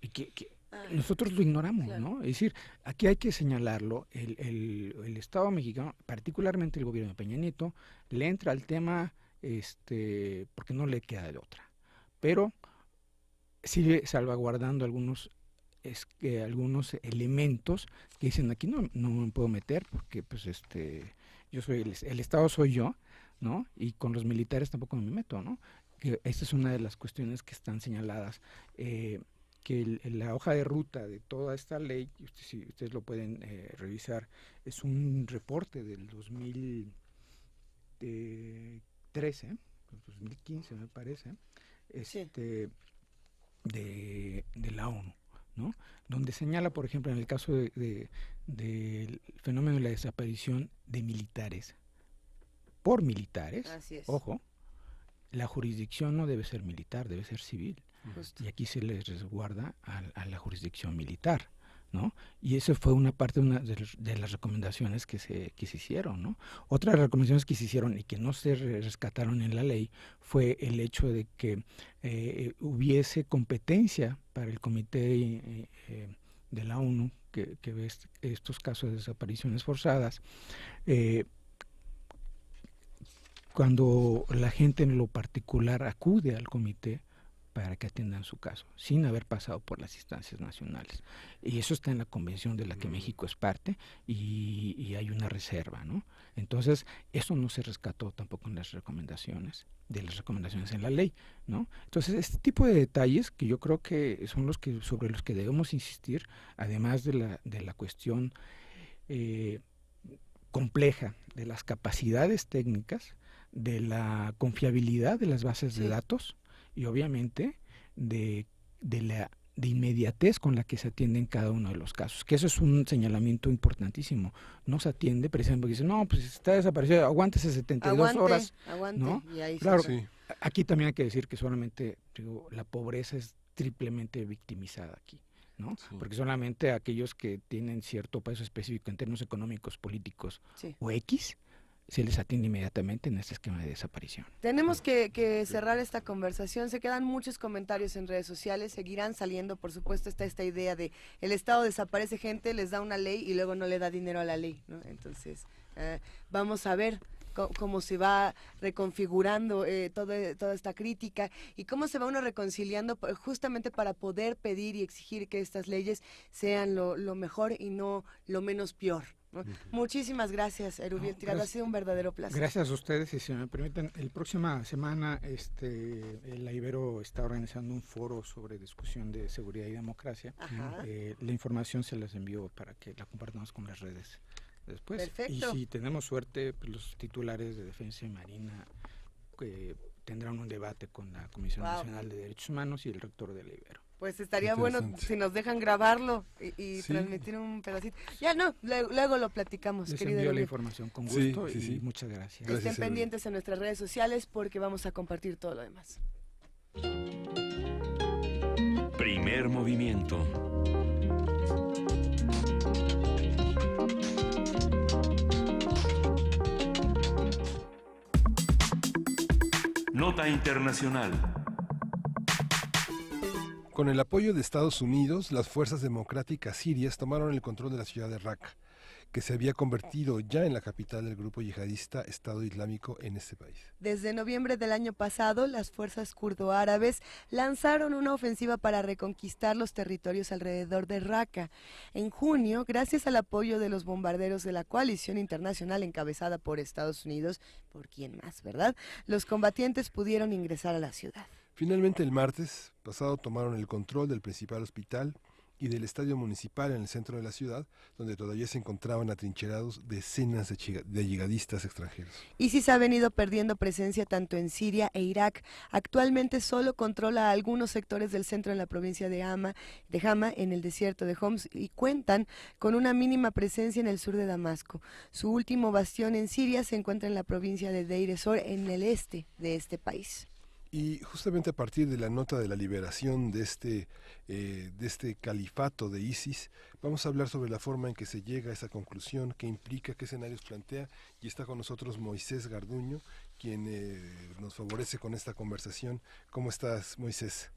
y que nosotros lo ignoramos, claro, ¿no? Es decir, aquí hay que señalarlo, el Estado mexicano, particularmente el gobierno de Peña Nieto, le entra al tema porque no le queda de otra, pero sigue salvaguardando algunos elementos que dicen, aquí no me puedo meter porque pues yo soy el Estado soy yo, ¿no? Y con los militares tampoco me meto, ¿no? Que esta es una de las cuestiones que están señaladas, que la hoja de ruta de toda esta ley, si ustedes lo pueden revisar, es un reporte del 2013, 2015 me parece, de la ONU, ¿no? Donde señala, por ejemplo, en el caso del fenómeno de la desaparición de militares, por militares, ojo, la jurisdicción no debe ser militar, debe ser civil. Justo. Y aquí se les resguarda a la jurisdicción militar, ¿no? Y eso fue una parte de las recomendaciones que se hicieron, ¿no? Otras recomendaciones que se hicieron y que no se rescataron en la ley fue el hecho de que hubiese competencia para el comité de la ONU que ve estos casos de desapariciones forzadas, cuando la gente en lo particular acude al comité para que atiendan su caso, sin haber pasado por las instancias nacionales. Y eso está en la convención de la que México es parte y hay una reserva, ¿no? Entonces, eso no se rescató tampoco en las recomendaciones en la ley, ¿no? Entonces, este tipo de detalles que yo creo que son sobre los que debemos insistir, además de la cuestión compleja de las capacidades técnicas, de la confiabilidad de las bases de datos, y obviamente de inmediatez con la que se atiende en cada uno de los casos, que eso es un señalamiento importantísimo. No se atiende precisamente porque dicen, no, pues está desaparecido, aguántese 72 horas. Aguante, ¿no? Y ahí claro, aquí también hay que decir que solamente la pobreza es triplemente victimizada aquí, ¿no? Sí. Porque solamente aquellos que tienen cierto peso específico en términos económicos, políticos o X, se les atiende inmediatamente en este esquema de desaparición. Tenemos que cerrar esta conversación. Se quedan muchos comentarios en redes sociales, seguirán saliendo, por supuesto. Está esta idea de el Estado desaparece gente, les da una ley y luego no le da dinero a la ley, ¿no? Entonces, vamos a ver cómo se va reconfigurando toda esta crítica y cómo se va uno reconciliando justamente para poder pedir y exigir que estas leyes sean lo mejor y no lo menos peor, ¿no? Muchísimas gracias, Erubiel Tirado, ha sido un verdadero placer. Gracias a ustedes, y si me permiten, la próxima semana la Ibero está organizando un foro sobre discusión de seguridad y democracia. La información se las envío para que la compartamos con las redes después. Perfecto. Y si tenemos suerte, pues los titulares de Defensa y Marina tendrán un debate con la Comisión Nacional de Derechos Humanos y el rector de la Ibero. Pues estaría bueno si nos dejan grabarlo y transmitir un pedacito. Ya no, luego lo platicamos. Les envío la información con gusto y muchas gracias. Estén pendientes en nuestras redes sociales porque vamos a compartir todo lo demás. Primer movimiento. Nota internacional. Con el apoyo de Estados Unidos, las fuerzas democráticas sirias tomaron el control de la ciudad de Raqqa, que se había convertido ya en la capital del grupo yihadista Estado Islámico en este país. Desde noviembre del año pasado, las fuerzas kurdo-árabes lanzaron una ofensiva para reconquistar los territorios alrededor de Raqqa. En junio, gracias al apoyo de los bombarderos de la coalición internacional encabezada por Estados Unidos, ¿por quién más, verdad?, los combatientes pudieron ingresar a la ciudad. Finalmente, el martes pasado tomaron el control del principal hospital y del estadio municipal en el centro de la ciudad, donde todavía se encontraban atrincherados decenas de yihadistas extranjeros. ISIS ha venido perdiendo presencia tanto en Siria e Irak. Actualmente solo controla algunos sectores del centro en la provincia de Hama, en el desierto de Homs, y cuentan con una mínima presencia en el sur de Damasco. Su último bastión en Siria se encuentra en la provincia de Deir ez-Zor, en el este de este país. Y justamente a partir de la nota de la liberación de este califato de ISIS, vamos a hablar sobre la forma en que se llega a esa conclusión, qué implica, qué escenarios plantea, y está con nosotros Moisés Garduño, quien nos favorece con esta conversación. ¿Cómo estás, Moisés?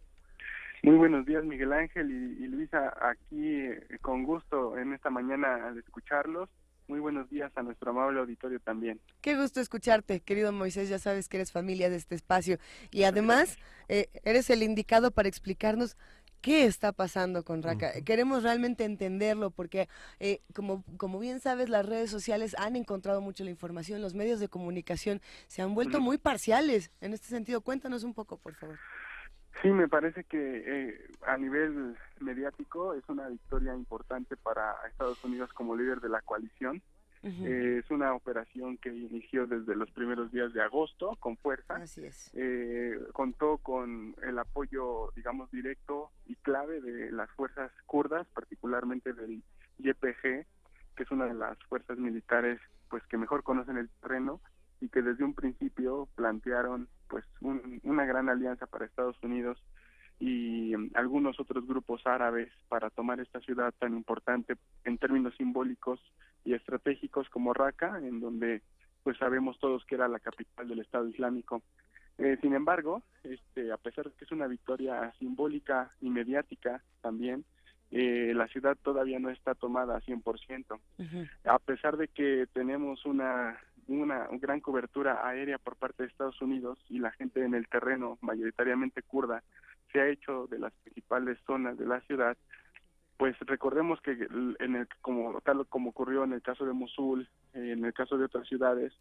Muy buenos días, Miguel Ángel y Luisa, aquí con gusto en esta mañana al escucharlos. Muy buenos días a nuestro amable auditorio también. Qué gusto escucharte, querido Moisés, ya sabes que eres familia de este espacio y además eres el indicado para explicarnos qué está pasando con Raqqa. Queremos realmente entenderlo porque, como bien sabes, las redes sociales han encontrado mucho la información, los medios de comunicación se han vuelto muy parciales en este sentido. Cuéntanos un poco, por favor. Sí, me parece que a nivel mediático es una victoria importante para Estados Unidos como líder de la coalición. Es una operación que inició desde los primeros días de agosto con fuerza. Así es. Contó con el apoyo, digamos, directo y clave de las fuerzas kurdas, particularmente del YPG, que es una de las fuerzas militares pues que mejor conocen el terreno y que desde un principio plantearon pues una gran alianza para Estados Unidos y algunos otros grupos árabes para tomar esta ciudad tan importante en términos simbólicos y estratégicos como Raqqa, en donde pues sabemos todos que era la capital del Estado Islámico. Sin embargo, a pesar de que es una victoria simbólica y mediática también, la ciudad todavía no está tomada a 100%. A pesar de que tenemos una gran cobertura aérea por parte de Estados Unidos y la gente en el terreno, mayoritariamente kurda, se ha hecho de las principales zonas de la ciudad, pues recordemos que tal como ocurrió en el caso de Mosul, en el caso de otras ciudades,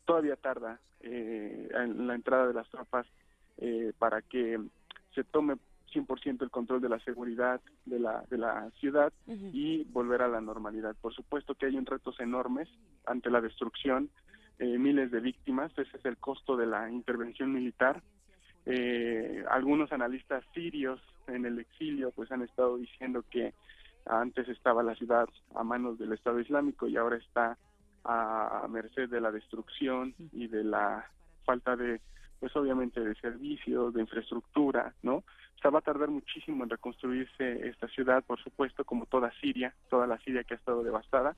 todavía tarda en la entrada de las tropas para que se tome 100% el control de la seguridad de la ciudad y volver a la normalidad. Por supuesto que hay retos enormes ante la destrucción, miles de víctimas, ese es el costo de la intervención militar. Algunos analistas sirios en el exilio pues han estado diciendo que antes estaba la ciudad a manos del Estado Islámico y ahora está a merced de la destrucción y de la falta de, pues obviamente, de servicios, de infraestructura, ¿no? O sea, va a tardar muchísimo en reconstruirse esta ciudad, por supuesto, como toda la Siria que ha estado devastada.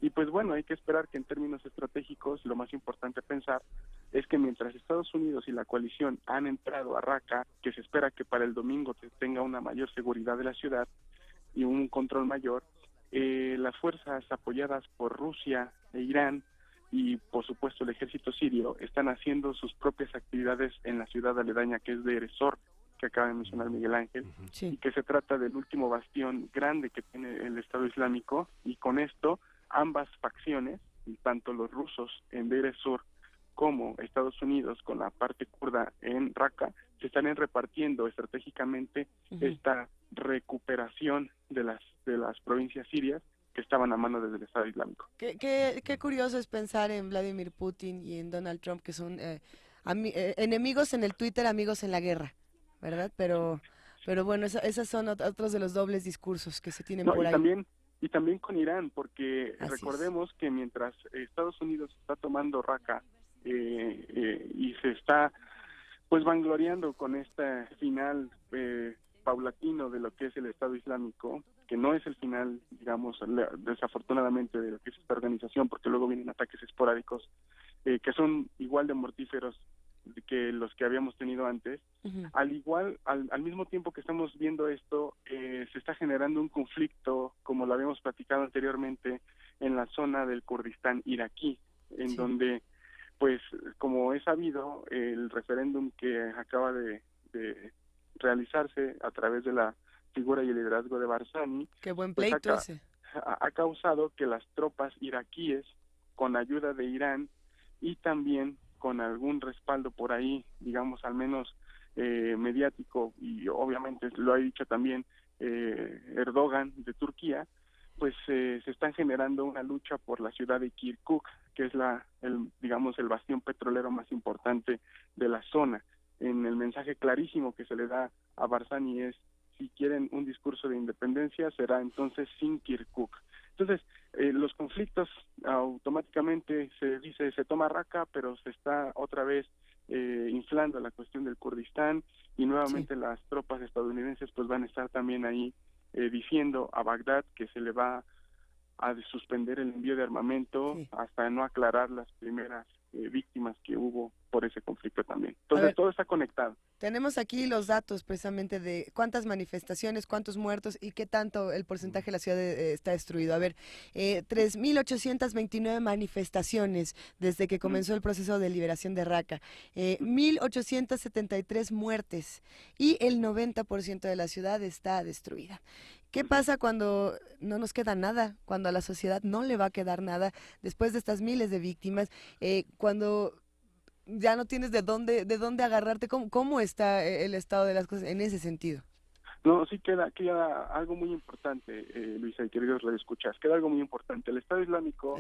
Y pues bueno, hay que esperar que en términos estratégicos, lo más importante pensar es que mientras Estados Unidos y la coalición han entrado a Raqqa, que se espera que para el domingo se tenga una mayor seguridad de la ciudad y un control mayor, las fuerzas apoyadas por Rusia e Irán y por supuesto el ejército sirio están haciendo sus propias actividades en la ciudad aledaña que es Deir ez-Zor, que acaba de mencionar Miguel Ángel, y que se trata del último bastión grande que tiene el Estado Islámico, y con esto ambas facciones, tanto los rusos en Deir ez-Zor como Estados Unidos con la parte kurda en Raqqa, se están repartiendo estratégicamente esta recuperación de las provincias sirias que estaban a mano desde el Estado Islámico. Qué curioso es pensar en Vladimir Putin y en Donald Trump, que son enemigos en el Twitter, amigos en la guerra, ¿verdad? Pero bueno, esas son otros de los dobles discursos que se tienen por ahí. Y también con Irán, porque recordemos que mientras Estados Unidos está tomando Raqqa y se está pues vangloriando con este final paulatino de lo que es el Estado Islámico, que no es el final, digamos, desafortunadamente, de lo que es esta organización, porque luego vienen ataques esporádicos que son igual de mortíferos que los que habíamos tenido antes. Al mismo tiempo que estamos viendo esto, se está generando un conflicto, como lo habíamos platicado anteriormente, en la zona del Kurdistán iraquí, en donde, pues, como es sabido, el referéndum que acaba de realizarse a través de la figura y el liderazgo de Barzani, qué buen pues pleito ese. ha causado que las tropas iraquíes, con ayuda de Irán y también con algún respaldo por ahí, digamos, al menos mediático, y obviamente lo ha dicho también Erdogan de Turquía, pues se están generando una lucha por la ciudad de Kirkuk, que es digamos, el bastión petrolero más importante de la zona. En el mensaje clarísimo que se le da a Barzani es: si quieren un discurso de independencia, será entonces sin Kirkuk. Entonces, los conflictos automáticamente se toma Raqqa, pero se está otra vez inflando la cuestión del Kurdistán, y nuevamente las tropas estadounidenses pues van a estar también ahí diciendo a Bagdad que se le va a suspender el envío de armamento hasta no aclarar las primeras víctimas que hubo por ese conflicto también. Entonces todo está conectado. Tenemos aquí los datos precisamente de cuántas manifestaciones, cuántos muertos y qué tanto el porcentaje de la ciudad está destruido. A ver, 3.829 manifestaciones desde que comenzó el proceso de liberación de Raqqa, 1.873 muertes y el 90% de la ciudad está destruida. ¿Qué pasa cuando no nos queda nada? Cuando a la sociedad no le va a quedar nada después de estas miles de víctimas, cuando ya no tienes de dónde agarrarte. ¿Cómo está el estado de las cosas en ese sentido? No, sí queda algo muy importante, Luisa, y queridos radioescuchas, queda algo muy importante. El Estado Islámico,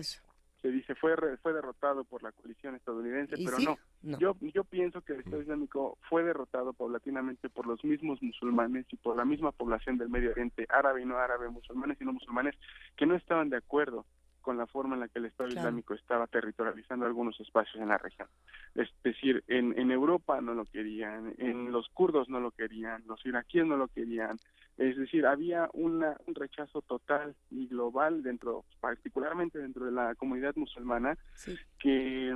se dice, fue derrotado por la coalición estadounidense, pero sí? no. Yo pienso que el Estado Islámico fue derrotado paulatinamente por los mismos musulmanes y por la misma población del Medio Oriente, árabe y no árabe, musulmanes y no musulmanes, que no estaban de acuerdo con la forma en la que el Estado Islámico estaba territorializando algunos espacios en la región. Es decir, en Europa no lo querían, en los kurdos no lo querían, los iraquíes no lo querían. Es decir, había un rechazo total y global particularmente dentro de la comunidad musulmana, que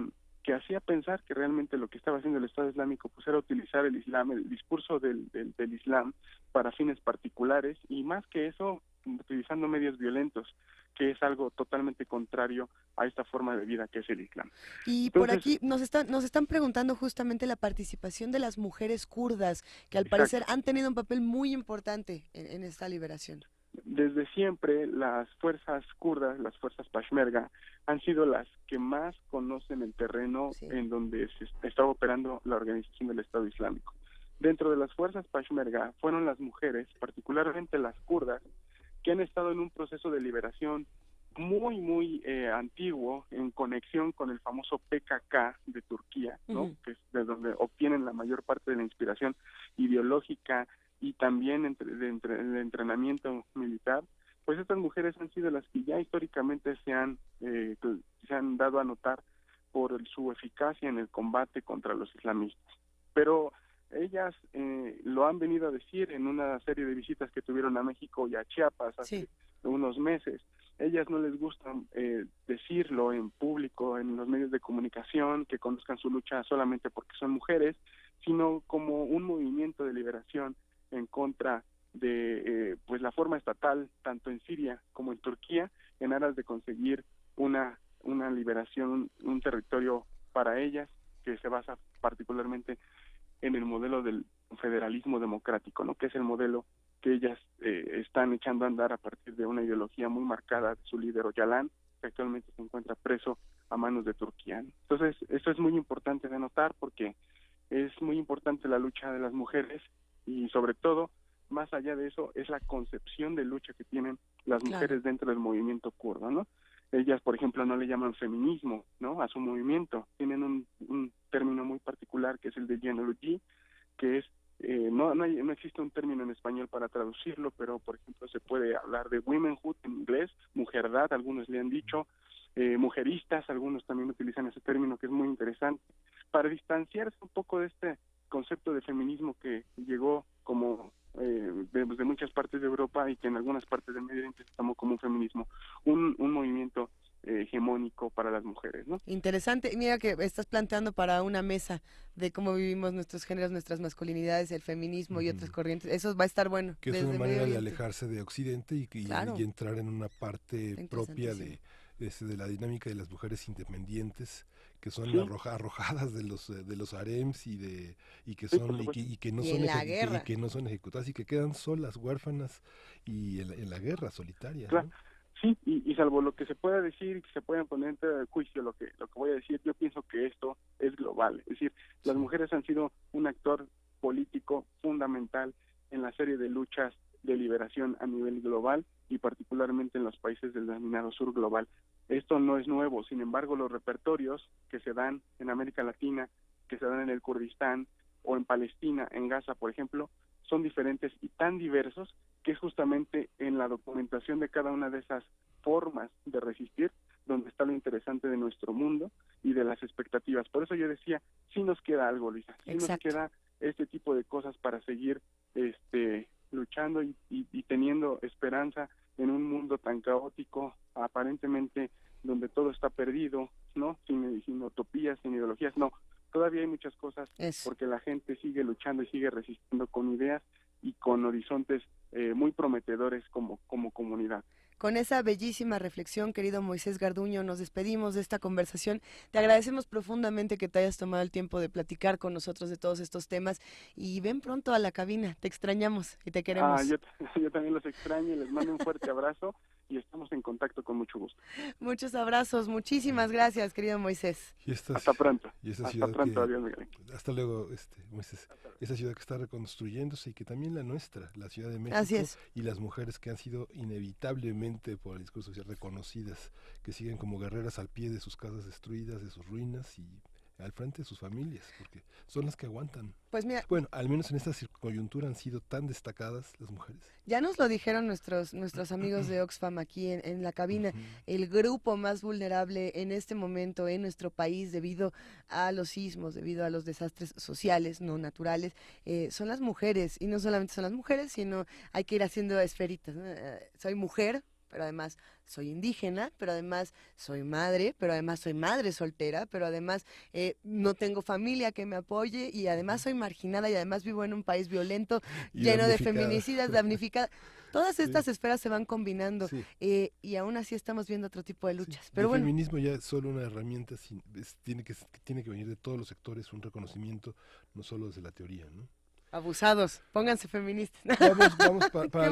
hacía pensar que realmente lo que estaba haciendo el Estado Islámico pues era utilizar el Islam, el discurso del Islam para fines particulares, y más que eso, utilizando medios violentos, que es algo totalmente contrario a esta forma de vida que es el Islam. Y entonces, por aquí nos están preguntando justamente la participación de las mujeres kurdas, que al parecer han tenido un papel muy importante en esta liberación. Desde siempre las fuerzas kurdas, las fuerzas Peshmerga, han sido las que más conocen el terreno en donde se está operando la organización del Estado Islámico. Dentro de las fuerzas Peshmerga fueron las mujeres, particularmente las kurdas, que han estado en un proceso de liberación muy, muy antiguo, en conexión con el famoso PKK de Turquía, ¿no? Que es de donde obtienen la mayor parte de la inspiración ideológica y también el entrenamiento militar. Pues estas mujeres han sido las que ya históricamente se han dado a notar por su eficacia en el combate contra los islamistas. Pero ellas lo han venido a decir en una serie de visitas que tuvieron a México y a Chiapas hace unos meses. Ellas no les gusta decirlo en público, en los medios de comunicación, que conozcan su lucha solamente porque son mujeres, sino como un movimiento de liberación en contra de pues la forma estatal, tanto en Siria como en Turquía, en aras de conseguir una liberación, un territorio para ellas, que se basa particularmente en el modelo del federalismo democrático, ¿no? Que es el modelo que ellas están echando a andar a partir de una ideología muy marcada de su líder Öcalan, que actualmente se encuentra preso a manos de Turquía, ¿no? Entonces, eso es muy importante de notar, porque es muy importante la lucha de las mujeres, y sobre todo, más allá de eso, es la concepción de lucha que tienen las mujeres dentro del movimiento kurdo, ¿no? Ellas, por ejemplo, no le llaman feminismo, ¿no?, a su movimiento. Tienen un término muy particular, que es el de genealogy, que es, no existe un término en español para traducirlo, pero, por ejemplo, se puede hablar de womanhood en inglés, mujerdad, algunos le han dicho, mujeristas, algunos también utilizan ese término, que es muy interesante, para distanciarse un poco de concepto de feminismo que llegó como de muchas partes de Europa y que en algunas partes del Medio Oriente se tomó como un feminismo, un movimiento hegemónico para las mujeres, ¿no? Interesante. Mira que estás planteando para una mesa de cómo vivimos nuestros géneros, nuestras masculinidades, el feminismo y otras corrientes. Eso va a estar bueno. Que es una manera de alejarse de Occidente y Claro. y entrar en una parte Está propia de la dinámica de las mujeres independientes que son arrojadas de los harems y que son y que no Y son en la guerra. y que no son ejecutadas y que quedan solas, huérfanas y en la guerra solitaria, Claro. ¿no? Sí, y salvo lo que se pueda decir y que se puedan poner en tela de juicio lo que voy a decir, yo pienso que esto es global. Es decir, las mujeres han sido un actor político fundamental en la serie de luchas de liberación a nivel global y particularmente en los países del denominado sur global. Esto no es nuevo, sin embargo, los repertorios que se dan en América Latina, que se dan en el Kurdistán o en Palestina, en Gaza, por ejemplo, son diferentes y tan diversos que es justamente en la documentación de cada una de esas formas de resistir donde está lo interesante de nuestro mundo y de las expectativas. Por eso yo decía, sí nos queda algo, Luisa, sí nos queda este tipo de cosas para seguir luchando y teniendo esperanza en un mundo tan caótico, aparentemente donde todo está perdido, ¿no? Sin utopías, sin ideologías, no. Todavía hay muchas cosas porque la gente sigue luchando y sigue resistiendo con ideas y con horizontes muy prometedores como comunidad. Con esa bellísima reflexión, querido Moisés Garduño, nos despedimos de esta conversación. Te agradecemos profundamente que te hayas tomado el tiempo de platicar con nosotros de todos estos temas y ven pronto a la cabina. Te extrañamos y te queremos. Yo también los extraño y les mando un fuerte abrazo y estamos en contacto con mucho gusto. Muchos abrazos, muchísimas gracias, querido Moisés. Hasta pronto. Y esta Hasta ciudad pronto, adiós, Miguel. Hasta luego, Moisés. Esa ciudad que está reconstruyéndose y que también la nuestra, la Ciudad de México, Así es. y las mujeres que han sido inevitablemente por el discurso social reconocidas, que siguen como guerreras al pie de sus casas destruidas, de sus ruinas y al frente de sus familias, porque son las que aguantan. Pues mira, bueno, al menos en esta coyuntura han sido tan destacadas las mujeres. Ya nos lo dijeron nuestros amigos de Oxfam aquí en la cabina, el grupo más vulnerable en este momento en nuestro país debido a los sismos, debido a los desastres sociales, no naturales, son las mujeres, y no solamente son las mujeres, sino hay que ir haciendo esferitas, ¿no? Soy mujer, pero además soy indígena, pero además soy madre, pero además soy madre soltera, pero además no tengo familia que me apoye y además soy marginada y además vivo en un país violento, lleno de feminicidas, damnificada. Todas estas esferas se van combinando y aún así estamos viendo otro tipo de luchas. Pero el bueno, feminismo ya es solo una herramienta, tiene que venir de todos los sectores, un reconocimiento, no solo desde la teoría, ¿no? Abusados, pónganse feministas. Vamos para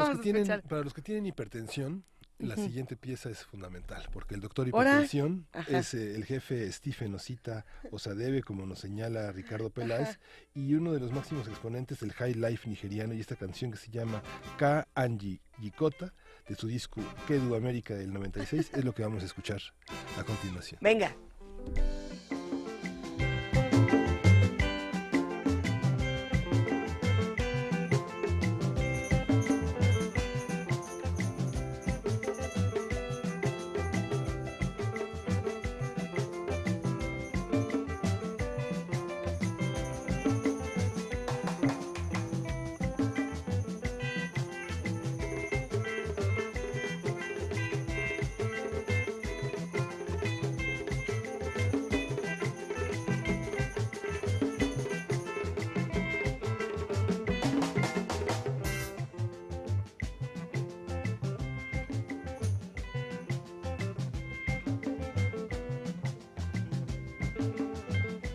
los que tienen hipertensión. La siguiente pieza es fundamental, porque el doctor hipertensión es el jefe Stephen Osita Osadebe, como nos señala Ricardo Peláez, y uno de los máximos exponentes del high life nigeriano, y esta canción que se llama Ka Anji Yikota, de su disco Kedu América del 96, es lo que vamos a escuchar a continuación. Venga.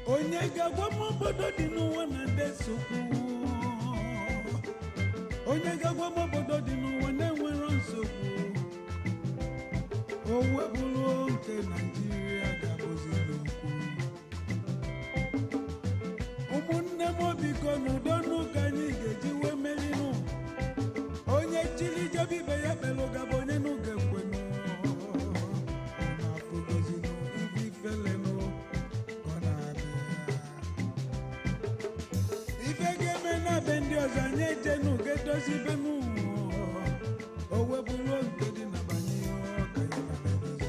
onye ga-agwa m obodo dị n'ụwa na ndị nsogbu onye ga-agwa m obodo dị n'ụwa na-enwero nsogbu o webụrụ nke Naịjirịa ga-abụzi n'okwu ụmụnne m biko n'udo n'ụka anyị ga-eji wee merinụ onye chiri jebe ibe ya kpere ụgaba onye n'ụga ekwenụ na-afụgozinụ ibe ifelenụ be ndị ọzọ anyị ejenu ga-edozi be m o webụrụ nke dị na banye ọka ya na-edozi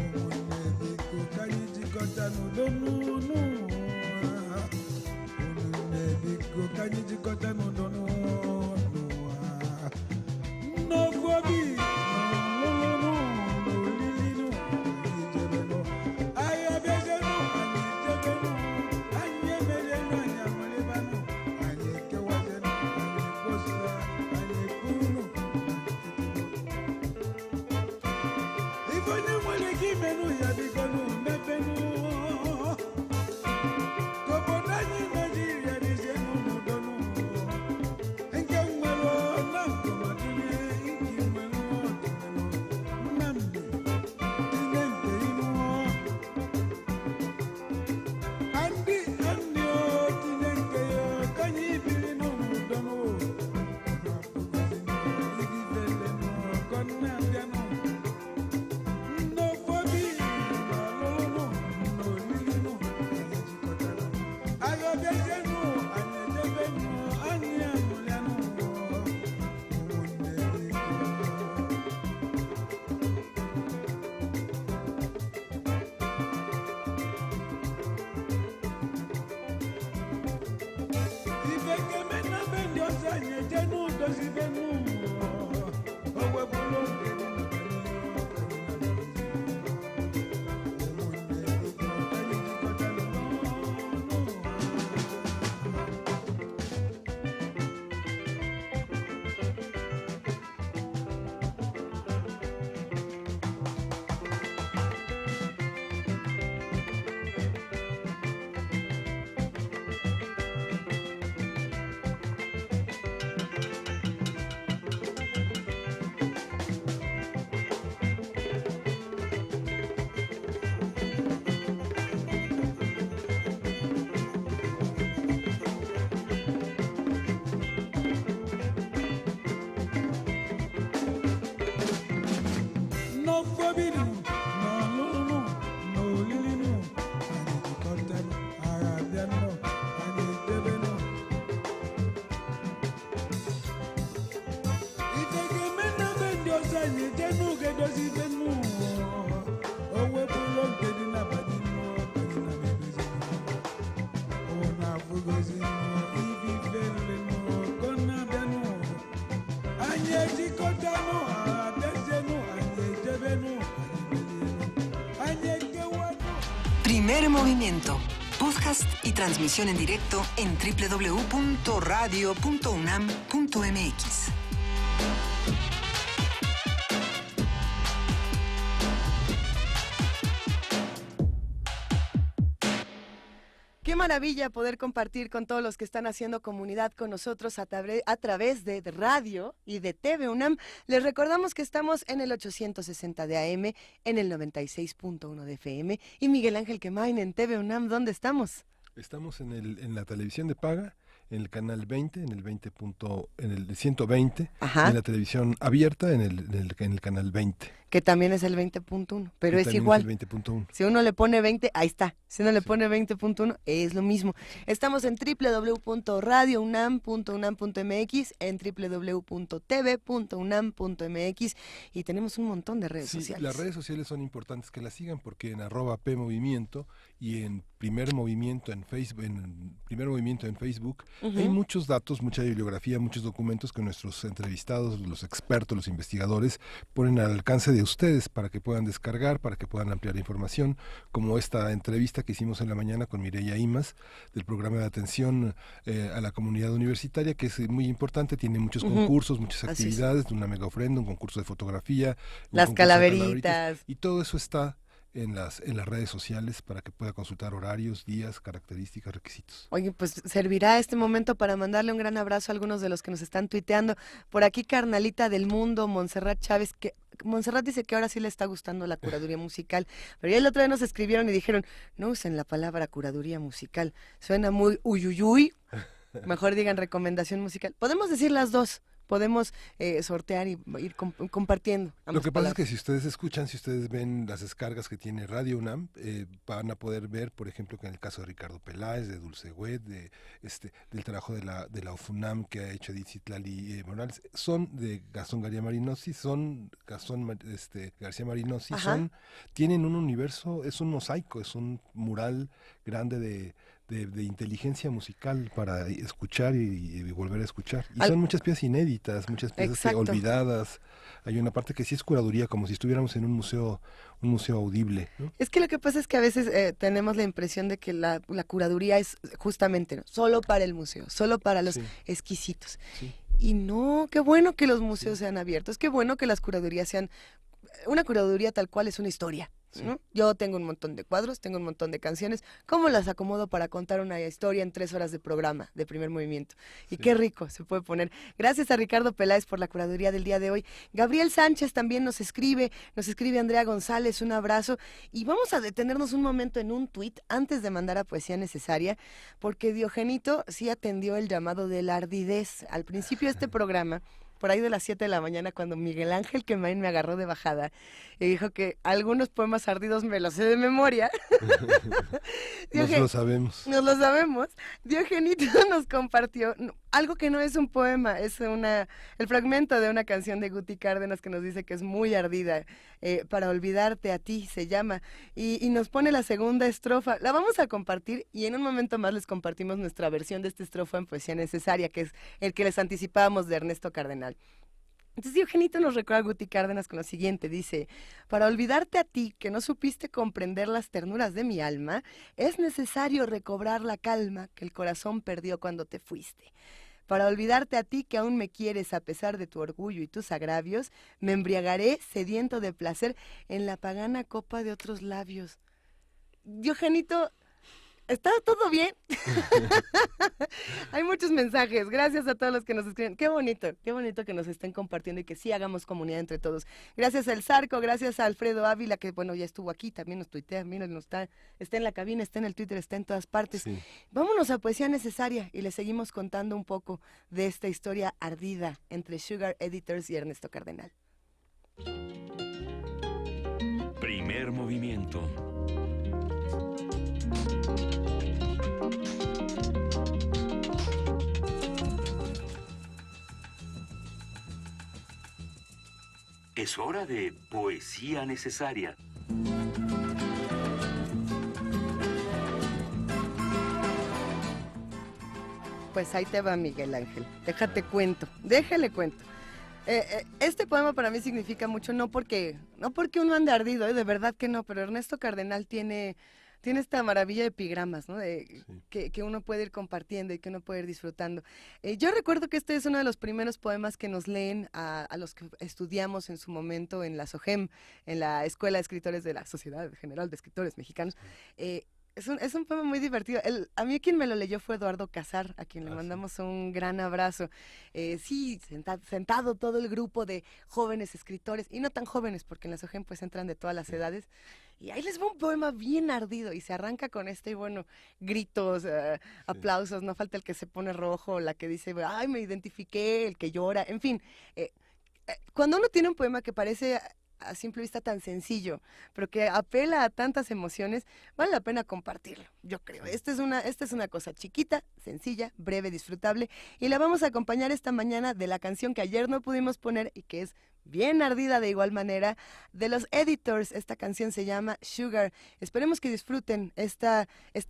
ụmụnne biko ka anyị jikọta n'udo n'ụwa anyị jikọta n'udo n'ụwa n'ofu obi n'ọlụlụ n'olili anyị jebenu anyị abịazienu anyị jebenu anyị emerienu anyị amalibanụ anyị ekewazienu anyị ekposa anyị ekwunu ife onye nwere ike imenụ ya bikonu mepenu ka obodo anyị Naijiria dịzienu n'udonu nke nwere na nkọmadụnye nke nwere ọdịnala Nnamdi tinye nke ihu Ndị tinye nke ya ka anyị biri n'udonu igifele n'ọgọnna abịanụ n'ofobi n'ọlụlụ n'olilinu anyị jikọtara anyị ọbịazienu anyị edebenu anyị amụlianụ ụmụnne ife keme na be ndị ọzọ anyị ejenu dozibenu o wepụrụ nke dị na n'ofobinu n'ọlụlụ n'olilinu anyị jikọtara agha abịanụ anyị edebenu ife ga-eme na be ndị ọzọ anyị ejenu ga-edozi ife nnu o wepụrụ oge dị n'abalị n'ọbanye na mebezinu ọ na-afụgozinu ife ife nlenụ ka ọ na-abịanụ anyị ejikọtanụ agha abịazienụ anyị ejebenu anyị ekewanụ. Primer movimiento. Podcast y transmisión en directo en www.radio.unam.mx. Qué maravilla poder compartir con todos los que están haciendo comunidad con nosotros a través de radio y de TV UNAM. Les recordamos que estamos en el 860 de AM, en el 96.1 de FM. Y Miguel Ángel Quemain en TV UNAM, ¿dónde estamos? Estamos en la televisión de paga, en el canal 20, en el 120, Ajá. en la televisión abierta, en el canal 20. Que también es el 20.1, pero Que es también igual. Es el 20.1. Si uno le pone 20, ahí está. Si uno le pone 20.1, es lo mismo. Estamos en www.radiounam.unam.mx, en www.tv.unam.mx y tenemos un montón de redes Sí, sociales. las redes sociales son importantes que las sigan porque en @PMovimiento y en Primer Movimiento en Facebook, Ujú. hay muchos datos, mucha bibliografía, muchos documentos que nuestros entrevistados, los expertos, los investigadores ponen al alcance de ustedes para que puedan descargar, para que puedan ampliar información, como esta entrevista que hicimos en la mañana con Mireya Imas del programa de atención a la comunidad universitaria, que es muy importante, tiene muchos Ujú. concursos, muchas Así es. actividades, una mega ofrenda, un concurso de fotografía, un Las concurso de calaveritas. y todo eso está en las redes sociales para que pueda consultar horarios, días, características, requisitos. Oye, pues servirá este momento para mandarle un gran abrazo a algunos de los que nos están tuiteando. Por aquí, Carnalita del Mundo, Montserrat Chávez, que Montserrat dice que ahora sí le está gustando la curaduría musical, pero ya el otro día nos escribieron y dijeron, no usen la palabra curaduría musical, suena muy uyuyuy, mejor digan recomendación musical. Podemos decir las dos. Podemos sortear y ir compartiendo. Lo que pasa es que si ustedes escuchan, si ustedes ven las descargas que tiene Radio UNAM, van a poder ver, por ejemplo, que en el caso de Ricardo Peláez, de Dulce Wet, del trabajo de la UFUNAM que ha hecho Edith Citlali Morales, son de Gastón García Marinosi, tienen un universo, es un mosaico, es un mural grande de inteligencia musical para escuchar y volver a escuchar. Y son muchas piezas inéditas, muchas piezas olvidadas. Hay una parte que sí es curaduría, como si estuviéramos en un museo audible, ¿no? Es que lo que pasa es que a veces tenemos la impresión de que la curaduría es justamente, ¿no?, solo para el museo, solo para los exquisitos. Sí. Y no, qué bueno que los museos sean abiertos, qué bueno que las curadurías sean... Una curaduría tal cual es una historia, ¿no? Yo tengo un montón de cuadros, tengo un montón de canciones. ¿Cómo las acomodo para contar una historia en 3 horas de programa de Primer Movimiento? Y qué rico se puede poner. Gracias a Ricardo Peláez por la curaduría del día de hoy. Gabriel Sánchez también nos escribe Andrea González, un abrazo. Y vamos a detenernos un momento en un tuit antes de mandar a Poesía Necesaria, porque Diogenito sí atendió el llamado de la ardidez. Al principio de este programa, por ahí de las 7 de la mañana, cuando Miguel Ángel Quemain me agarró de bajada y dijo que algunos poemas ardidos me los sé de memoria. Nos lo sabemos. Nos lo sabemos. Diogenito nos compartió algo que no es un poema, es el fragmento de una canción de Guti Cárdenas que nos dice que es muy ardida. Para olvidarte a ti se llama, y nos pone la segunda estrofa. La vamos a compartir y en un momento más les compartimos nuestra versión de esta estrofa en Poesía Necesaria, que es el que les anticipábamos de Ernesto Cardenal. Entonces Diogenito nos recuerda a Guti Cárdenas con lo siguiente, dice: para olvidarte a ti, que no supiste comprender las ternuras de mi alma, es necesario recobrar la calma que el corazón perdió cuando te fuiste. Para olvidarte a ti, que aún me quieres a pesar de tu orgullo y tus agravios, me embriagaré sediento de placer en la pagana copa de otros labios. Diogenito, ¿está todo bien? Hay muchos mensajes. Gracias a todos los que nos escriben. Qué bonito que nos estén compartiendo y que sí hagamos comunidad entre todos. Gracias al Zarco, gracias a Alfredo Ávila, que bueno, ya estuvo aquí, también nos tuitea, miren, está en la cabina, está en el Twitter, está en todas partes. Sí. Vámonos a Poesía Necesaria y les seguimos contando un poco de esta historia ardida entre Sugar Editors y Ernesto Cardenal. Primer movimiento. Es hora de Poesía Necesaria. Pues ahí te va, Miguel Ángel. Déjale cuento. Este poema para mí significa mucho, no porque uno ande ardido, de verdad que no, pero Ernesto Cardenal tiene esta maravilla de epigramas, ¿no? Que uno puede ir compartiendo y que uno puede ir disfrutando. Yo recuerdo que este es uno de los primeros poemas que nos leen a los que estudiamos en su momento en la SOGEM, en la Escuela de Escritores de la Sociedad General de Escritores Mexicanos. Es un poema muy divertido. A mí quien me lo leyó fue Eduardo Casar, a quien le mandamos un gran abrazo. Sí, sentado todo el grupo de jóvenes escritores, y no tan jóvenes, porque en la SOGEM pues entran de todas las edades. Y ahí les va un poema bien ardido y se arranca con gritos, aplausos, no falta el que se pone rojo, la que dice, ay, me identifiqué, el que llora, en fin. Cuando uno tiene un poema que parece a simple vista tan sencillo, pero que apela a tantas emociones, vale la pena compartirlo, yo creo. Esta es una cosa chiquita, sencilla, breve, disfrutable, y la vamos a acompañar esta mañana de la canción que ayer no pudimos poner y que es bien ardida de igual manera, de los Editors. Esta canción se llama Sugar. Esperemos que disfruten esta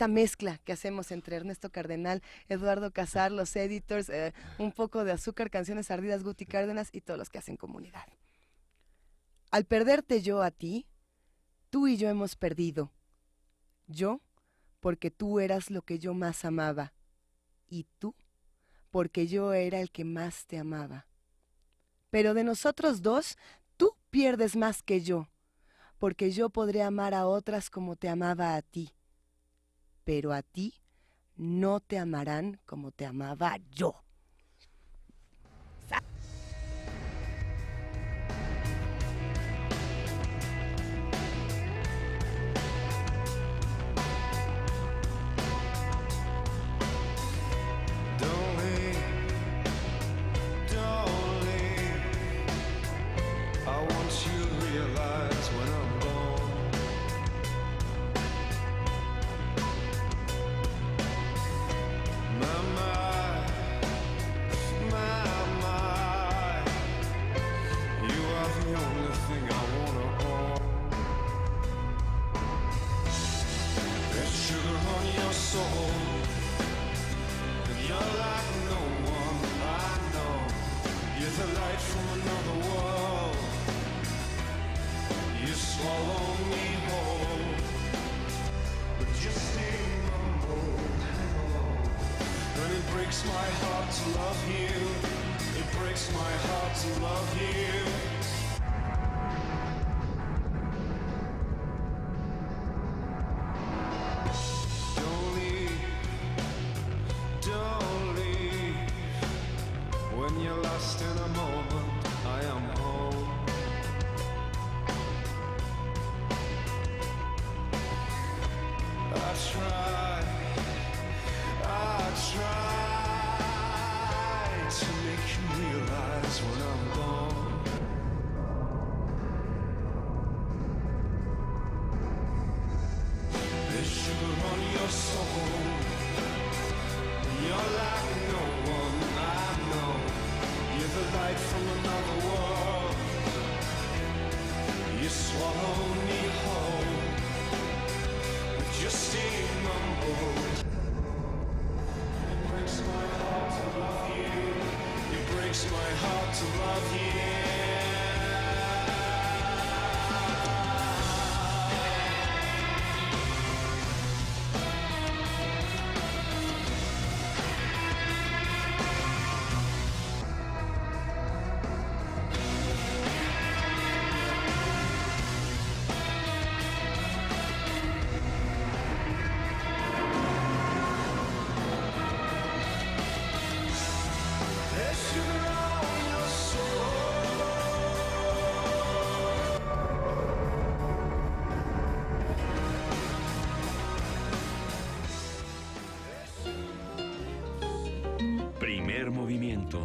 mezcla que hacemos entre Ernesto Cardenal, Eduardo Casar, los Editors, un poco de azúcar, canciones ardidas, Guti Cárdenas y todos los que hacen comunidad. Al perderte yo a ti, tú y yo hemos perdido. Yo, porque tú eras lo que yo más amaba. Y tú, porque yo era el que más te amaba. Pero de nosotros dos, tú pierdes más que yo, porque yo podré amar a otras como te amaba a ti. Pero a ti no te amarán como te amaba yo. My mind soul. And you're like no one I know. You're the light from another world. You swallow me whole. But you stay mumbled. And it breaks my heart to love you. It breaks my heart to love you. Don't leave, don't leave. When you're lost in a moment, I am home. I try to make you realize when I'm gone. There's sugar on your soul. You're like no one I know. You're the light from another world. You swallow me whole. But you stay mumbled. It breaks my heart to love you. It breaks my heart to love you. There's sugar on your soul. Primer movimiento.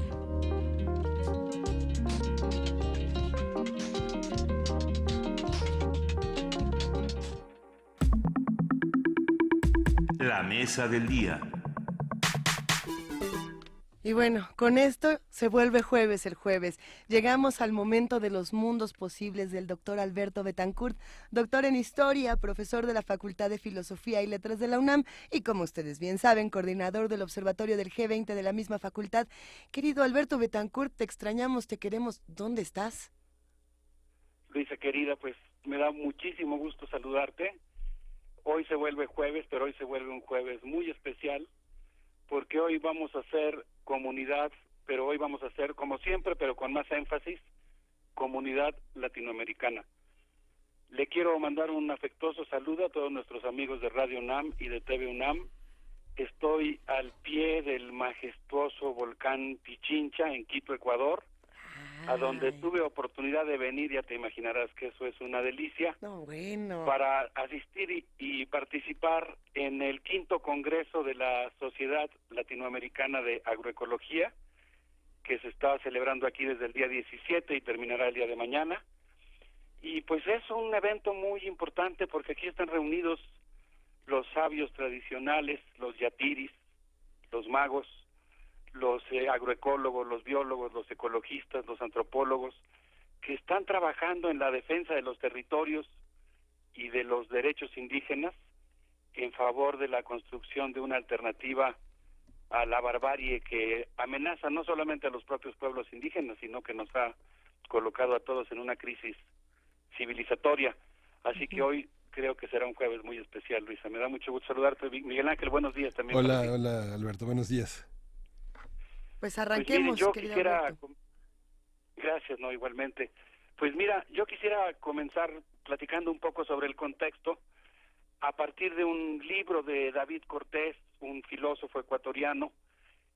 La mesa del día. Y bueno, con esto se vuelve jueves el jueves. Llegamos al momento de los mundos posibles del doctor Alberto Betancourt, doctor en Historia, profesor de la Facultad de Filosofía y Letras de la UNAM y, como ustedes bien saben, coordinador del Observatorio del G20 de la misma facultad. Querido Alberto Betancourt, te extrañamos, te queremos. ¿Dónde estás? Luisa querida, pues me da muchísimo gusto saludarte. Hoy se vuelve jueves, pero hoy se vuelve un jueves muy especial, porque hoy vamos a hacer comunidad, pero hoy vamos a hacer, como siempre, pero con más énfasis, comunidad latinoamericana. Le quiero mandar un afectuoso saludo a todos nuestros amigos de Radio UNAM y de TV UNAM. Estoy al pie del majestuoso volcán Pichincha, en Quito, Ecuador, a donde tuve oportunidad de venir. Ya te imaginarás que eso es una delicia. No, bueno. Para asistir y participar en el 5º Congreso de la Sociedad Latinoamericana de Agroecología, que se está celebrando aquí desde el día 17 y terminará el día de mañana. Y pues es un evento muy importante porque aquí están reunidos los sabios tradicionales, los yatiris, los magos, los agroecólogos, los biólogos, los ecologistas, los antropólogos, que están trabajando en la defensa de los territorios y de los derechos indígenas en favor de la construcción de una alternativa a la barbarie que amenaza no solamente a los propios pueblos indígenas, sino que nos ha colocado a todos en una crisis civilizatoria. Así que hoy creo que será un jueves muy especial, Luisa. Me da mucho gusto saludarte. Miguel Ángel, buenos días también. Hola, hola Alberto, buenos días. Pues arranquemos, yo querido quisiera... Alberto. Gracias, no, igualmente. Pues mira, yo quisiera comenzar platicando un poco sobre el contexto a partir de un libro de David Cortés, un filósofo ecuatoriano,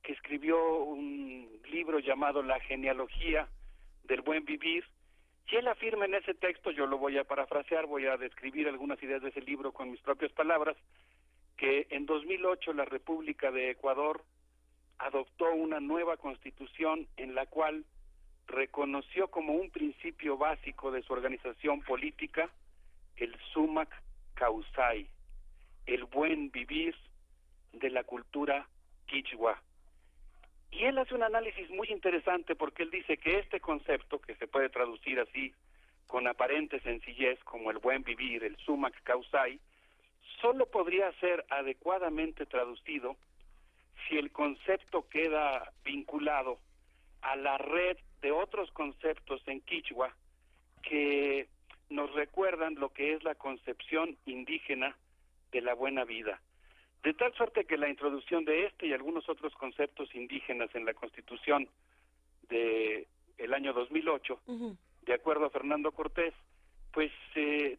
que escribió un libro llamado La genealogía del buen vivir, y él afirma en ese texto, yo lo voy a parafrasear, voy a describir algunas ideas de ese libro con mis propias palabras, que en 2008 la República de Ecuador adoptó una nueva constitución en la cual reconoció como un principio básico de su organización política el sumac causai, el buen vivir de la cultura quichua. Y él hace un análisis muy interesante porque él dice que este concepto, que se puede traducir así con aparente sencillez como el buen vivir, el sumac causai, solo podría ser adecuadamente traducido si el concepto queda vinculado a la red de otros conceptos en quichua que nos recuerdan lo que es la concepción indígena de la buena vida. De tal suerte que la introducción de este y algunos otros conceptos indígenas en la Constitución de el año 2008, de acuerdo a Fernando Cortés, pues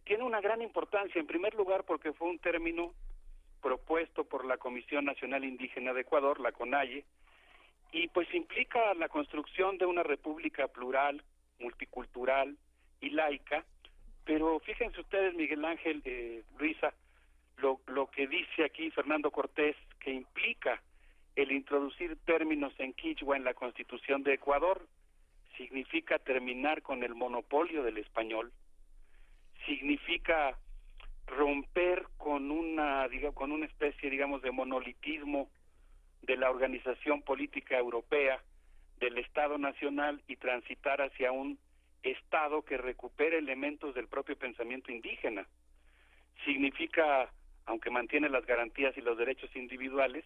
tiene una gran importancia, en primer lugar porque fue un término propuesto por la Comisión Nacional Indígena de Ecuador, la CONAIE, y pues implica la construcción de una república plural, multicultural y laica, pero fíjense ustedes, Miguel Ángel, Luisa, lo que dice aquí Fernando Cortés, que implica el introducir términos en quichua en la Constitución de Ecuador, significa terminar con el monopolio del español, significa romper con una especie, digamos, de monolitismo de la organización política europea, del Estado nacional, y transitar hacia un Estado que recupere elementos del propio pensamiento indígena. Significa, aunque mantiene las garantías y los derechos individuales,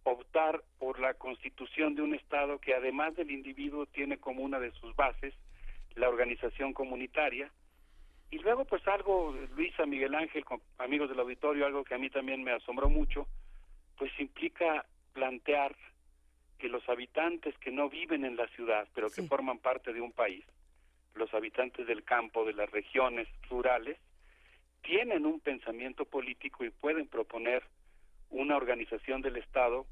optar por la constitución de un Estado que además del individuo tiene como una de sus bases la organización comunitaria. Y luego pues algo, Luisa, Miguel Ángel, amigos del auditorio, algo que a mí también me asombró mucho, pues implica plantear que los habitantes que no viven en la ciudad, pero que forman parte de un país, los habitantes del campo, de las regiones rurales, tienen un pensamiento político y pueden proponer una organización del Estado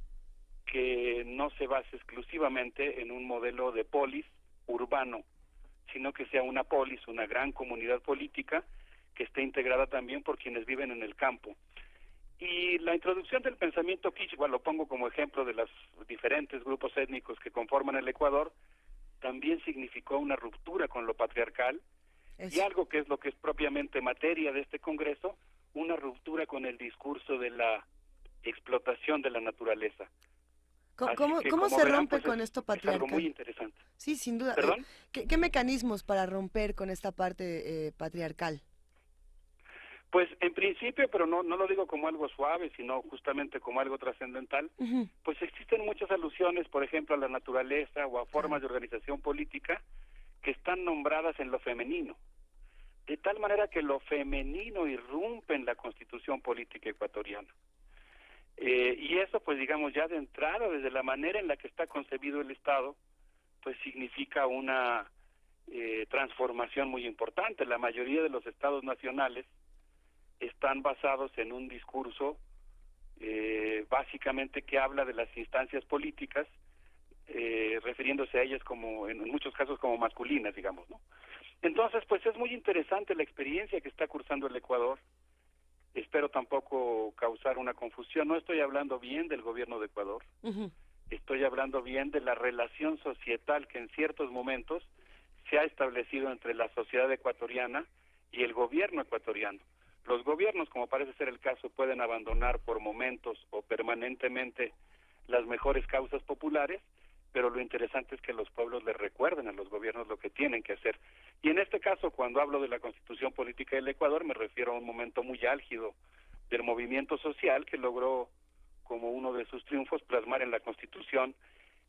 que no se base exclusivamente en un modelo de polis urbano, sino que sea una polis, una gran comunidad política que esté integrada también por quienes viven en el campo. Y la introducción del pensamiento quichua, lo pongo como ejemplo de los diferentes grupos étnicos que conforman el Ecuador, también significó una ruptura con lo patriarcal y algo que es lo que es propiamente materia de este Congreso, una ruptura con el discurso de la explotación de la naturaleza. ¿Cómo se verán, rompe pues con esto patriarcal? Es algo muy interesante. Sí, sin duda. ¿Perdón? ¿Qué mecanismos para romper con esta parte patriarcal? Pues en principio, pero no lo digo como algo suave, sino justamente como algo trascendental, pues existen muchas alusiones, por ejemplo, a la naturaleza o a formas de organización política que están nombradas en lo femenino, de tal manera que lo femenino irrumpe en la constitución política ecuatoriana. Y eso, pues digamos, ya de entrada, desde la manera en la que está concebido el Estado, pues significa una transformación muy importante. La mayoría de los estados nacionales están basados en un discurso básicamente que habla de las instancias políticas, refiriéndose a ellas como, en muchos casos, como masculinas, digamos, ¿no? Entonces, pues es muy interesante la experiencia que está cursando el Ecuador. Espero tampoco causar una confusión. No estoy hablando bien del gobierno de Ecuador. Estoy hablando bien de la relación societal que en ciertos momentos se ha establecido entre la sociedad ecuatoriana y el gobierno ecuatoriano. Los gobiernos, como parece ser el caso, pueden abandonar por momentos o permanentemente las mejores causas populares, pero lo interesante es que los pueblos le recuerden a los gobiernos lo que tienen que hacer. Y en este caso, cuando hablo de la Constitución Política del Ecuador, me refiero a un momento muy álgido del movimiento social que logró, como uno de sus triunfos, plasmar en la Constitución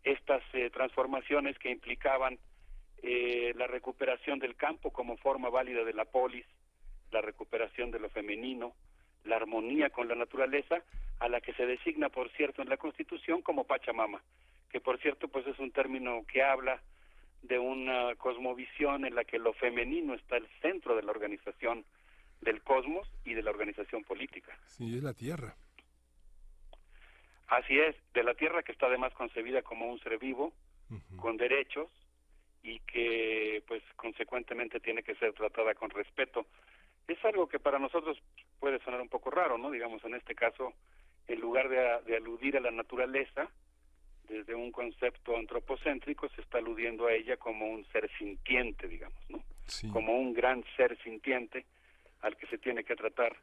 estas transformaciones que implicaban la recuperación del campo como forma válida de la polis, la recuperación de lo femenino, la armonía con la naturaleza, a la que se designa, por cierto, en la Constitución como Pachamama, que por cierto pues es un término que habla de una cosmovisión en la que lo femenino está al centro de la organización del cosmos y de la organización política. Sí, es la tierra. Así es, de la tierra que está además concebida como un ser vivo, con derechos, y que pues consecuentemente tiene que ser tratada con respeto. Es algo que para nosotros puede sonar un poco raro, ¿no? Digamos, en este caso, en lugar de aludir a la naturaleza, desde un concepto antropocéntrico, se está aludiendo a ella como un ser sintiente, digamos, ¿no? Sí. Como un gran ser sintiente al que se tiene que tratar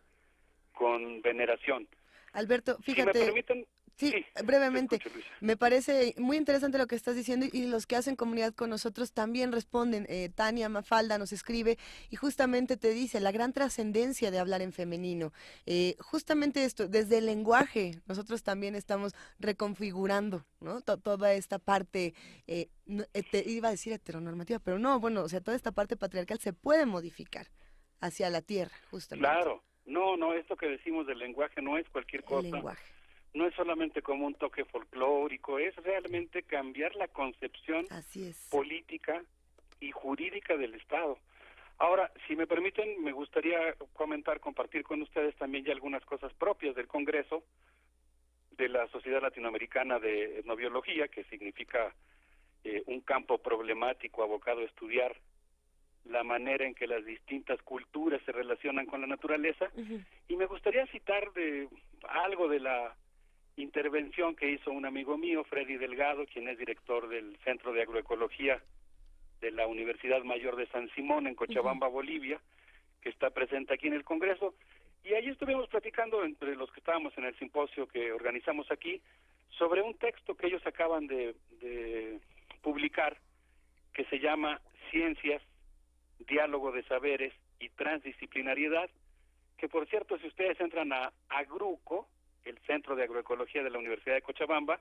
con veneración. Alberto, fíjate... Si me permiten... Sí, brevemente. Me parece muy interesante lo que estás diciendo y los que hacen comunidad con nosotros también responden. Tania Mafalda nos escribe y justamente te dice la gran trascendencia de hablar en femenino. Justamente esto, desde el lenguaje, nosotros también estamos reconfigurando, ¿no? Toda esta parte, te iba a decir heteronormativa, pero no, bueno, o sea, toda esta parte patriarcal se puede modificar hacia la tierra, justamente. Claro, no, esto que decimos del lenguaje no es cualquier cosa. El lenguaje. No es solamente como un toque folclórico, es realmente cambiar la concepción política y jurídica del Estado. Ahora, si me permiten, me gustaría compartir con ustedes también ya algunas cosas propias del Congreso de la Sociedad Latinoamericana de Etnobiología, que significa un campo problemático abocado a estudiar la manera en que las distintas culturas se relacionan con la naturaleza. Y me gustaría citar algo de la intervención que hizo un amigo mío, Freddy Delgado, quien es director del Centro de Agroecología de la Universidad Mayor de San Simón en Cochabamba, Bolivia, que está presente aquí en el Congreso. Y ahí estuvimos platicando entre los que estábamos en el simposio que organizamos aquí sobre un texto que ellos acaban de publicar que se llama Ciencias, Diálogo de Saberes y Transdisciplinariedad, que por cierto, si ustedes entran a Agruco, el Centro de Agroecología de la Universidad de Cochabamba,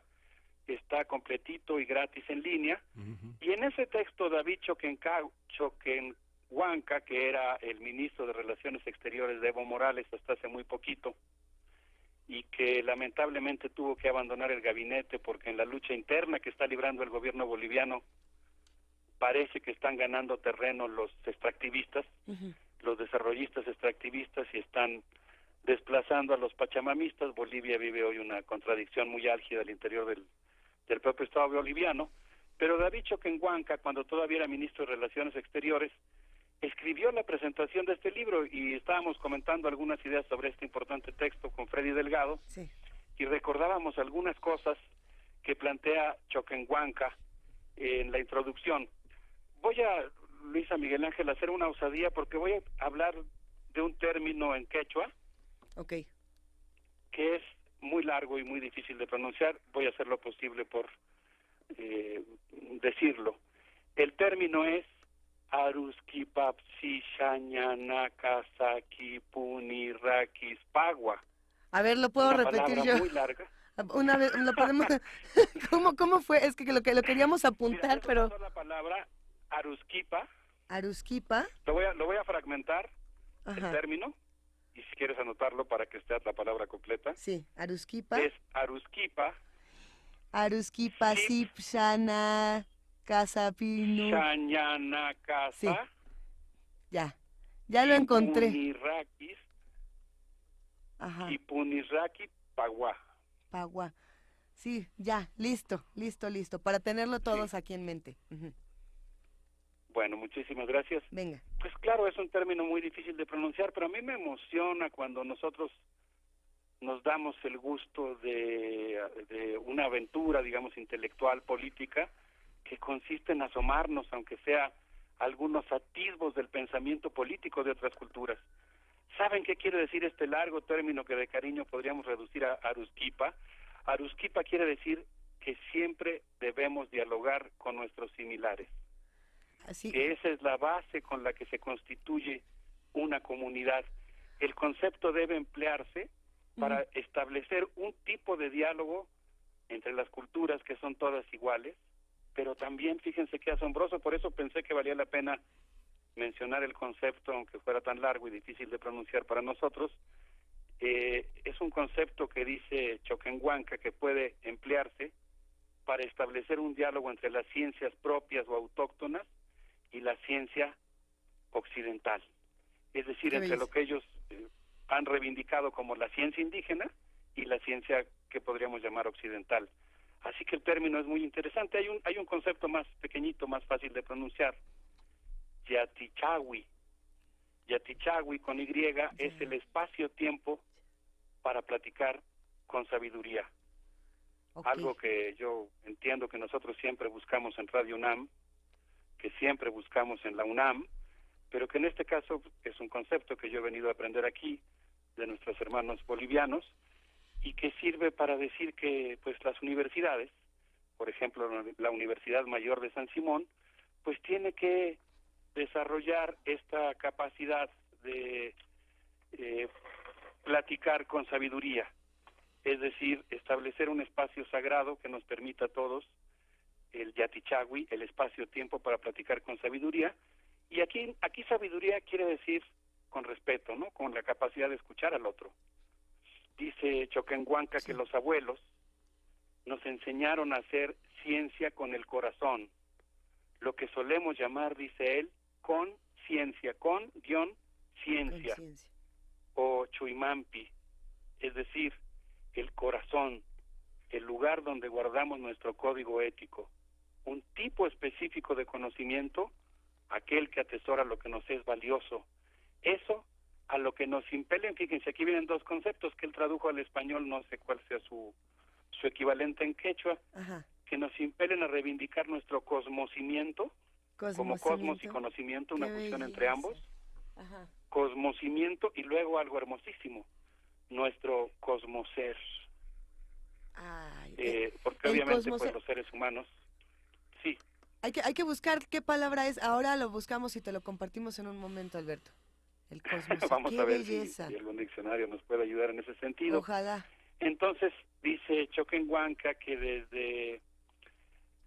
está completito y gratis en línea. Y en ese texto, David Choquenhuanca, que era el ministro de Relaciones Exteriores de Evo Morales hasta hace muy poquito, y que lamentablemente tuvo que abandonar el gabinete porque en la lucha interna que está librando el gobierno boliviano parece que están ganando terreno los extractivistas, los desarrollistas extractivistas, y están desplazando a los pachamamistas. Bolivia vive hoy una contradicción muy álgida al interior del propio Estado boliviano, pero David Choquenhuanca, cuando todavía era ministro de Relaciones Exteriores, escribió la presentación de este libro y estábamos comentando algunas ideas sobre este importante texto con Freddy Delgado, y recordábamos algunas cosas que plantea Choquenhuanca en la introducción. Voy a, Luisa Miguel Ángel, hacer una osadía porque voy a hablar de un término en quechua, que es muy largo y muy difícil de pronunciar. Voy a hacer lo posible por decirlo. El término es Aruskipapsi Shañanakasaki Punirakis Pagua. A ver, lo puedo repetir yo. Muy larga. Una vez, lo podemos. ¿Cómo fue? Es que lo queríamos apuntar, pero. La palabra Aruskipa. Aruskipa. Lo voy a fragmentar el término. Y si quieres anotarlo para que esté la palabra completa. Sí, Aruskipa. Es Aruskipa. Aruskipa, Sipshana, Casapinu. Shañana Casa. Sí. Ya lo encontré. Punirakis. Y Puniraki Pagua. Pagua. Sí, ya, listo, para tenerlo todos aquí en mente. Bueno, muchísimas gracias. Venga. Pues claro, es un término muy difícil de pronunciar, pero a mí me emociona cuando nosotros nos damos el gusto de una aventura, digamos, intelectual, política, que consiste en asomarnos, aunque sea algunos atisbos del pensamiento político de otras culturas. ¿Saben qué quiere decir este largo término que de cariño podríamos reducir a Aruskipa? Aruskipa quiere decir que siempre debemos dialogar con nuestros similares. Que esa es la base con la que se constituye una comunidad. El concepto debe emplearse para establecer un tipo de diálogo entre las culturas que son todas iguales, pero también, fíjense qué asombroso, por eso pensé que valía la pena mencionar el concepto, aunque fuera tan largo y difícil de pronunciar para nosotros. Es un concepto que dice Choquenhuanca que puede emplearse para establecer un diálogo entre las ciencias propias o autóctonas y la ciencia occidental, es decir, entre lo que ellos han reivindicado como la ciencia indígena y la ciencia que podríamos llamar occidental. Así que el término es muy interesante. Hay un concepto más pequeñito, más fácil de pronunciar, Yatichawi. Yatichawi con Y es el espacio-tiempo para platicar con sabiduría. Algo que yo entiendo que nosotros siempre buscamos en Radio UNAM, que siempre buscamos en la UNAM, pero que en este caso es un concepto que yo he venido a aprender aquí de nuestros hermanos bolivianos y que sirve para decir que pues las universidades, por ejemplo la Universidad Mayor de San Simón, pues tiene que desarrollar esta capacidad de platicar con sabiduría, es decir, establecer un espacio sagrado que nos permita a todos, el Yatichagui, el espacio-tiempo para platicar con sabiduría, y aquí sabiduría quiere decir con respeto, ¿no? Con la capacidad de escuchar al otro. Dice Choquenhuanca que los abuelos nos enseñaron a hacer ciencia con el corazón, lo que solemos llamar, dice él, conciencia, con-ciencia, o Chuimampi, es decir, el corazón, el lugar donde guardamos nuestro código ético, un tipo específico de conocimiento, aquel que atesora lo que nos es valioso. Eso a lo que nos impelen, fíjense, aquí vienen dos conceptos que él tradujo al español, no sé cuál sea su equivalente en quechua, que nos impelen a reivindicar nuestro cosmocimiento, como cosmos y conocimiento, una fusión entre ambos, cosmocimiento, y luego algo hermosísimo, nuestro cosmoser. Porque obviamente pues los seres humanos, sí. Hay que buscar qué palabra es, ahora lo buscamos y te lo compartimos en un momento, Alberto. El cosmos. Vamos ¡Qué a ver belleza! si algún diccionario nos puede ayudar en ese sentido. Ojalá. Entonces, dice Choquenhuanca que desde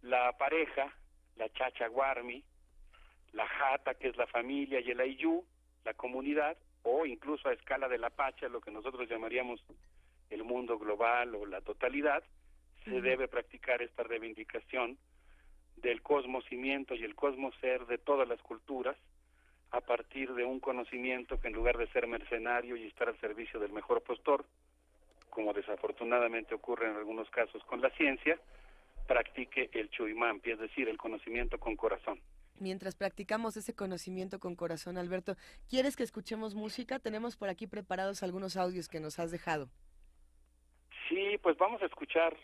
la pareja, la chachaguarmi, la jata, que es la familia, y el ayú, la comunidad, o incluso a escala de la pacha, lo que nosotros llamaríamos el mundo global o la totalidad, se debe practicar esta reivindicación del cosmocimiento y el cosmoser de todas las culturas, a partir de un conocimiento que en lugar de ser mercenario y estar al servicio del mejor postor, como desafortunadamente ocurre en algunos casos con la ciencia, practique el Chuimampi, es decir, el conocimiento con corazón. Mientras practicamos ese conocimiento con corazón, Alberto, ¿quieres que escuchemos música? Tenemos por aquí preparados algunos audios que nos has dejado. Sí, pues vamos a escuchar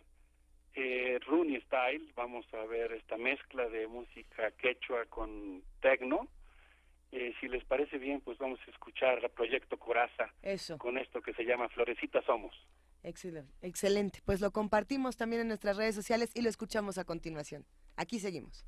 Rooney Style, vamos a ver esta mezcla de música quechua con tecno. Si les parece bien, pues vamos a escuchar a Proyecto Coraza con esto que se llama Florecitas Somos. Excelente, pues lo compartimos también en nuestras redes sociales y lo escuchamos a continuación. Aquí seguimos.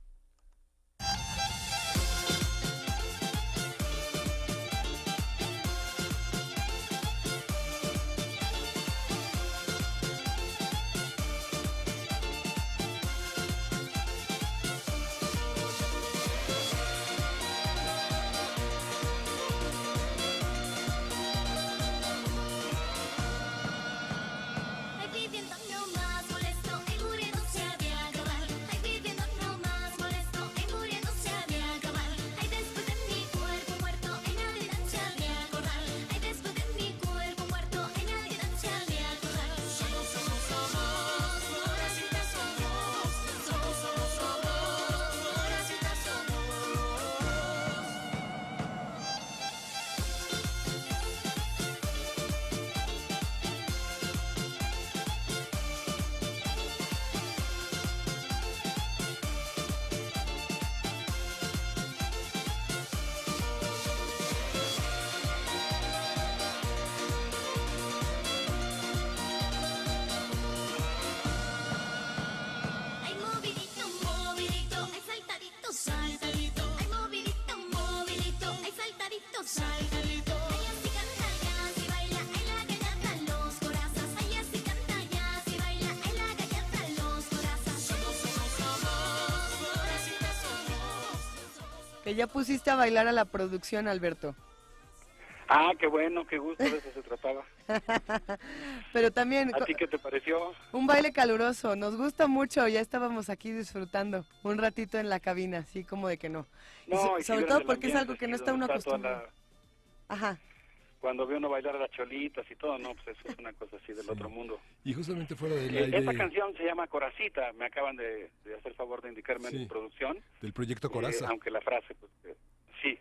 Que ya pusiste a bailar a la producción, Alberto. Ah, qué bueno, qué gusto, de eso se trataba. Pero también... ¿A ti qué te pareció? Un baile caluroso, nos gusta mucho, ya estábamos aquí disfrutando un ratito en la cabina, así como de que no. No, sobre todo porque es algo que no está uno acostumbrado. Ajá. Cuando veo uno bailar a las cholitas y todo, no, pues eso es una cosa así del otro mundo. Y justamente fuera del aire... Esta canción se llama Coracita, me acaban de hacer favor de indicarme en producción. Del Proyecto Coraza. Aunque la frase, pues, sí,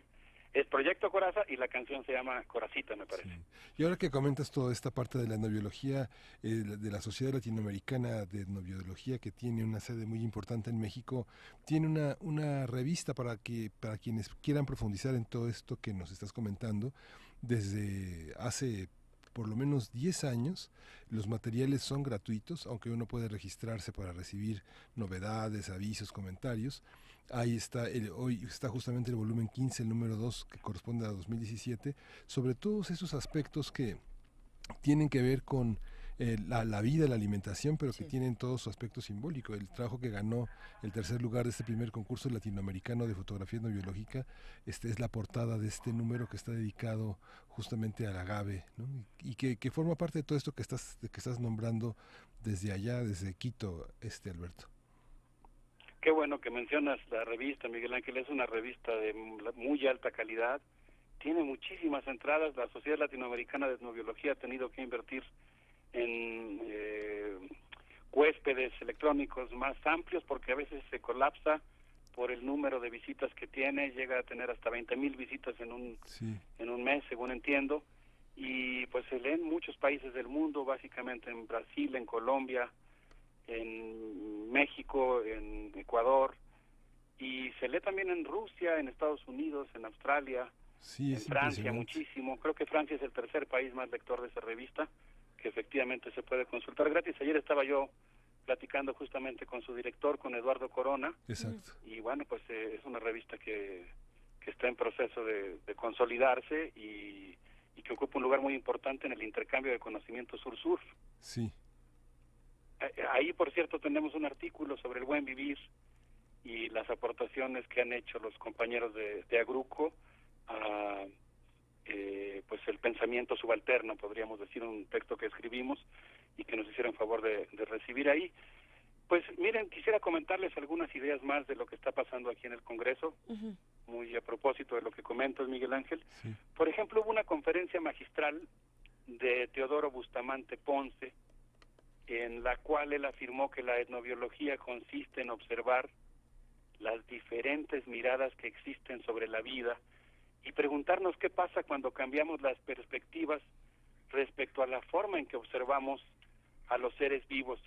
es Proyecto Coraza y la canción se llama Coracita, me parece. Sí. Y ahora que comentas toda esta parte de la etnobiología, de la Sociedad Latinoamericana de Etnobiología, que tiene una sede muy importante en México, tiene una revista para quienes quieran profundizar en todo esto que nos estás comentando, desde hace por lo menos 10 años. Los materiales son gratuitos, aunque uno puede registrarse para recibir novedades, avisos, comentarios. Ahí está, hoy está justamente el volumen 15, el número 2, que corresponde a 2017, sobre todos esos aspectos que tienen que ver con la vida, la alimentación, pero que tienen todo su aspecto simbólico. El trabajo que ganó el tercer lugar de este primer concurso latinoamericano de fotografía etnobiológica es la portada de este número que está dedicado justamente al agave, ¿no? Y que forma parte de todo esto que estás nombrando desde allá, desde Quito, Alberto. Qué bueno que mencionas la revista, Miguel Ángel. Es una revista de muy alta calidad, tiene muchísimas entradas. La Sociedad Latinoamericana de Etnobiología ha tenido que invertir en huéspedes electrónicos más amplios, porque a veces se colapsa por el número de visitas que tiene. Llega a tener hasta 20,000 visitas en un mes, según entiendo, y pues se lee en muchos países del mundo, básicamente en Brasil, en Colombia, en México, en Ecuador, y se lee también en Rusia, en Estados Unidos, en Australia, en Francia muchísimo. Creo que Francia es el tercer país más lector de esa revista, que efectivamente se puede consultar gratis. Ayer estaba yo platicando justamente con su director, con Eduardo Corona. Exacto. Y bueno, pues es una revista que está en proceso de consolidarse y que ocupa un lugar muy importante en el intercambio de conocimiento sur-sur. Sí. Ahí, por cierto, tenemos un artículo sobre el buen vivir y las aportaciones que han hecho los compañeros de Agruco a pues el pensamiento subalterno, podríamos decir, un texto que escribimos y que nos hicieron favor de recibir ahí. Pues miren, quisiera comentarles algunas ideas más de lo que está pasando aquí en el Congreso, muy a propósito de lo que comentas, Miguel Ángel. Sí. Por ejemplo, hubo una conferencia magistral de Teodoro Bustamante Ponce, en la cual él afirmó que la etnobiología consiste en observar las diferentes miradas que existen sobre la vida y preguntarnos qué pasa cuando cambiamos las perspectivas respecto a la forma en que observamos a los seres vivos.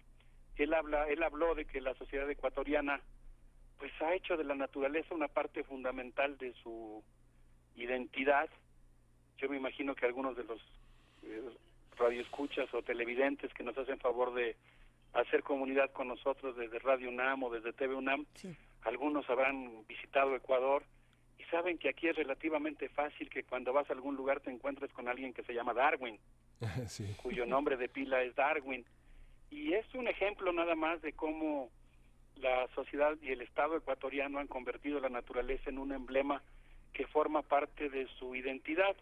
Él habló de que la sociedad ecuatoriana pues ha hecho de la naturaleza una parte fundamental de su identidad. Yo me imagino que algunos de los radioescuchas o televidentes que nos hacen favor de hacer comunidad con nosotros desde Radio UNAM o desde TV UNAM, algunos habrán visitado Ecuador y saben que aquí es relativamente fácil que cuando vas a algún lugar te encuentres con alguien que se llama Darwin, cuyo nombre de pila es Darwin. Y es un ejemplo nada más de cómo la sociedad y el Estado ecuatoriano han convertido la naturaleza en un emblema que forma parte de su identidad.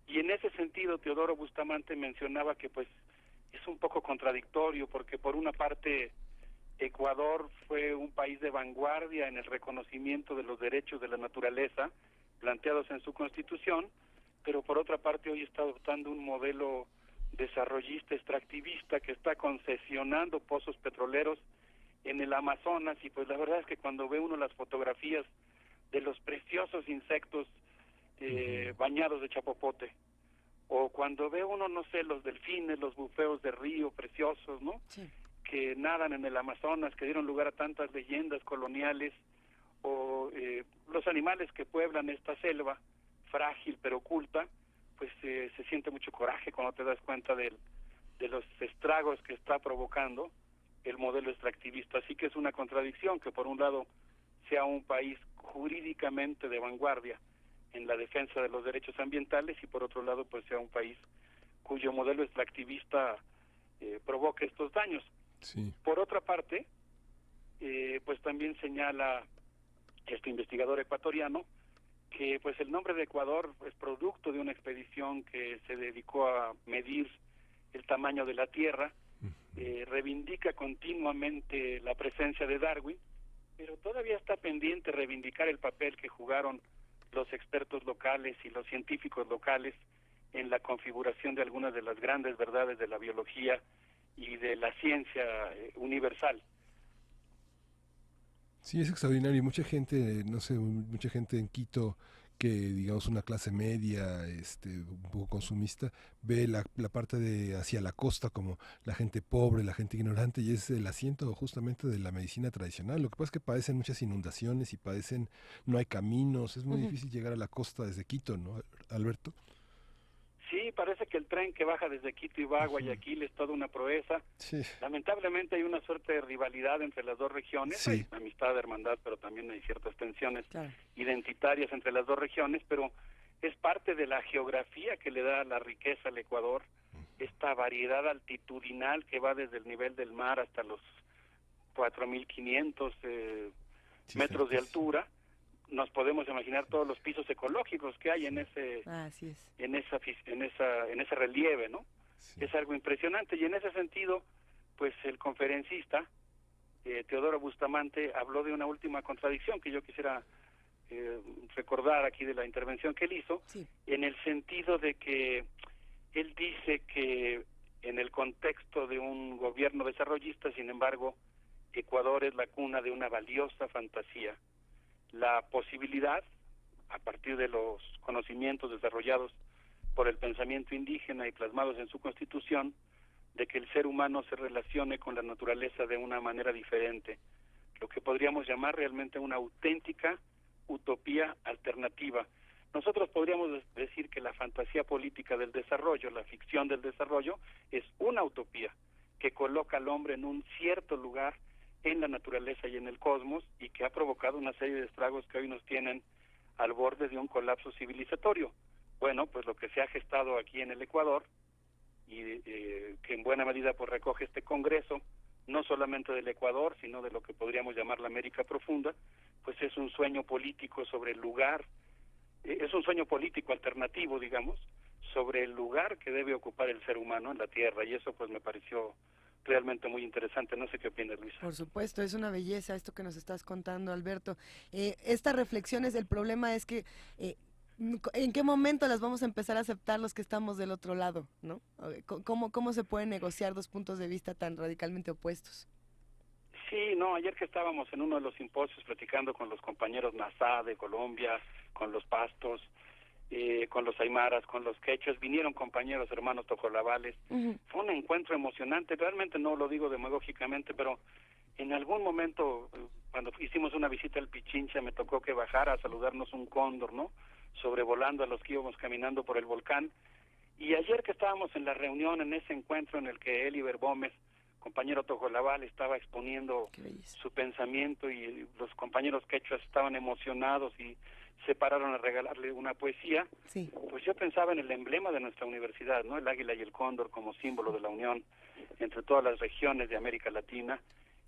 Y en ese sentido, Teodoro Bustamante mencionaba que pues es un poco contradictorio, porque por una parte Ecuador fue un país de vanguardia en el reconocimiento de los derechos de la naturaleza planteados en su Constitución, pero por otra parte hoy está adoptando un modelo desarrollista extractivista que está concesionando pozos petroleros en el Amazonas. Y pues la verdad es que cuando ve uno las fotografías de los preciosos insectos bañados de chapopote, o cuando ve uno, no sé, los delfines, los bufeos de río preciosos, ¿no? Que nadan en el Amazonas, que dieron lugar a tantas leyendas coloniales, o los animales que pueblan esta selva frágil pero oculta, pues se siente mucho coraje cuando te das cuenta de los estragos que está provocando el modelo extractivista. Así que es una contradicción que por un lado sea un país jurídicamente de vanguardia en la defensa de los derechos ambientales y por otro lado pues sea un país cuyo modelo extractivista provoca estos daños. Por otra parte, pues también señala este investigador ecuatoriano que pues el nombre de Ecuador es producto de una expedición que se dedicó a medir el tamaño de la Tierra, reivindica continuamente la presencia de Darwin, pero todavía está pendiente reivindicar el papel que jugaron los expertos locales y los científicos locales en la configuración de algunas de las grandes verdades de la biología y de la ciencia universal. Sí, es extraordinario. Y mucha gente, no sé, mucha gente en Quito que, digamos, una clase media, un poco consumista, ve la parte de hacia la costa como la gente pobre, la gente ignorante, y es el asiento justamente de la medicina tradicional. Lo que pasa es que padecen muchas inundaciones y no hay caminos, es muy difícil llegar a la costa desde Quito, ¿no, Alberto? Sí, Sí, parece que el tren que baja desde Quito y va a Guayaquil es toda una proeza. Sí. Lamentablemente hay una suerte de rivalidad entre las dos regiones, Sí. hay amistad, hermandad, pero también hay ciertas tensiones identitarias entre las dos regiones, pero es parte de la geografía que le da la riqueza al Ecuador, esta variedad altitudinal que va desde el nivel del mar hasta los 4.500 metros de altura. Nos podemos imaginar todos los pisos ecológicos que hay en ese en ese relieve, ¿no? Es algo impresionante, y en ese sentido, pues el conferencista Teodoro Bustamante habló de una última contradicción que yo quisiera recordar aquí de la intervención que él hizo, en el sentido de que él dice que en el contexto de un gobierno desarrollista, sin embargo, Ecuador es la cuna de una valiosa fantasía, la posibilidad, a partir de los conocimientos desarrollados por el pensamiento indígena y plasmados en su constitución, de que el ser humano se relacione con la naturaleza de una manera diferente, lo que podríamos llamar realmente una auténtica utopía alternativa. Nosotros podríamos decir que la fantasía política del desarrollo, la ficción del desarrollo, es una utopía que coloca al hombre en un cierto lugar en la naturaleza y en el cosmos, y que ha provocado una serie de estragos que hoy nos tienen al borde de un colapso civilizatorio. Bueno, pues lo que se ha gestado aquí en el Ecuador, y que en buena medida pues recoge este Congreso, no solamente del Ecuador, sino de lo que podríamos llamar la América Profunda, pues es un sueño político sobre el lugar, es un sueño político alternativo, digamos, sobre el lugar que debe ocupar el ser humano en la Tierra, y eso pues me pareció realmente muy interesante. No sé qué opinas, Luisa. Por supuesto, es una belleza esto que nos estás contando, Alberto. Estas reflexiones, el problema es que ¿en qué momento las vamos a empezar a aceptar los que estamos del otro lado, ¿no? ¿Cómo se pueden negociar dos puntos de vista tan radicalmente opuestos? Sí, no, ayer que estábamos en uno de los simposios platicando con los compañeros Nazá de Colombia, con los pastos, con los aymaras, con los quechuas, vinieron compañeros hermanos tojolabales. Fue un encuentro emocionante, realmente no lo digo demagógicamente, pero en algún momento, cuando hicimos una visita al Pichincha, me tocó que bajara a saludarnos un cóndor, ¿no?, sobrevolando a los que íbamos caminando por el volcán. Y ayer que estábamos en la reunión, en ese encuentro en el que Eliber Gómez, compañero tojolabal, estaba exponiendo su pensamiento, y los compañeros quechuas estaban emocionados y se pararon a regalarle una poesía, pues yo pensaba en el emblema de nuestra universidad, ¿no?, el águila y el cóndor como símbolo de la unión entre todas las regiones de América Latina,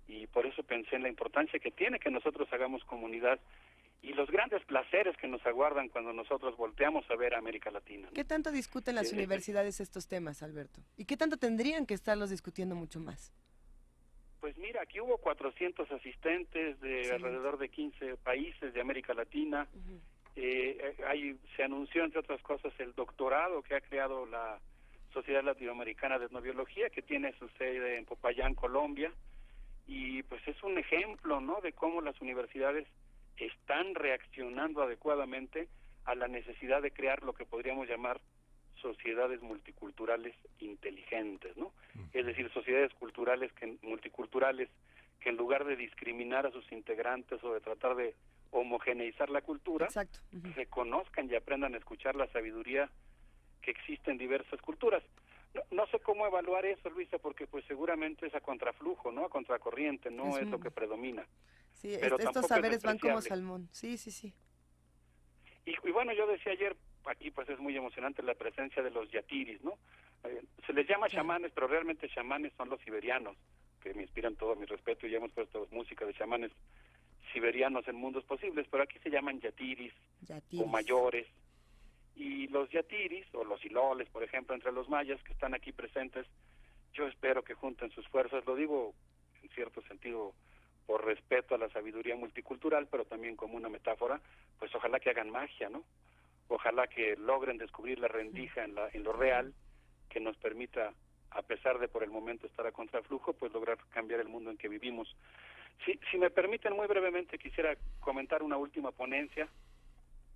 y por eso pensé en la importancia que tiene que nosotros hagamos comunidad y los grandes placeres que nos aguardan cuando nosotros volteamos a ver a América Latina, ¿no? ¿Qué tanto discuten las universidades estos temas, Alberto? ¿Y qué tanto tendrían que estarlos discutiendo mucho más? Pues mira, aquí hubo 400 asistentes de alrededor de 15 países de América Latina. Se anunció, entre otras cosas, el doctorado que ha creado la Sociedad Latinoamericana de Etnobiología, que tiene su sede en Popayán, Colombia, y pues es un ejemplo, ¿no?, de cómo las universidades están reaccionando adecuadamente a la necesidad de crear lo que podríamos llamar sociedades multiculturales inteligentes, ¿no? Es decir, sociedades multiculturales que en lugar de discriminar a sus integrantes o de tratar de homogeneizar la cultura, reconozcan y aprendan a escuchar la sabiduría que existe en diversas culturas. No sé cómo evaluar eso, Luisa, porque pues seguramente es a contraflujo, ¿no?, a contracorriente, no es lo que predomina. Sí, pero estos saberes van como salmón. Sí. Y bueno, yo decía ayer, aquí pues es muy emocionante la presencia de los yatiris, ¿no? Se les llama chamanes, pero realmente chamanes son los siberianos, que me inspiran todo mi respeto, y ya hemos puesto música de chamanes siberianos en mundos posibles, pero aquí se llaman yatiris. O mayores. Y los yatiris, o los iloles, por ejemplo, entre los mayas que están aquí presentes, yo espero que junten sus fuerzas, lo digo en cierto sentido por respeto a la sabiduría multicultural, pero también como una metáfora, pues ojalá que hagan magia, ¿no? Ojalá que logren descubrir la rendija en lo real, que nos permita, a pesar de por el momento estar a contraflujo, pues lograr cambiar el mundo en que vivimos. Si me permiten, muy brevemente quisiera comentar una última ponencia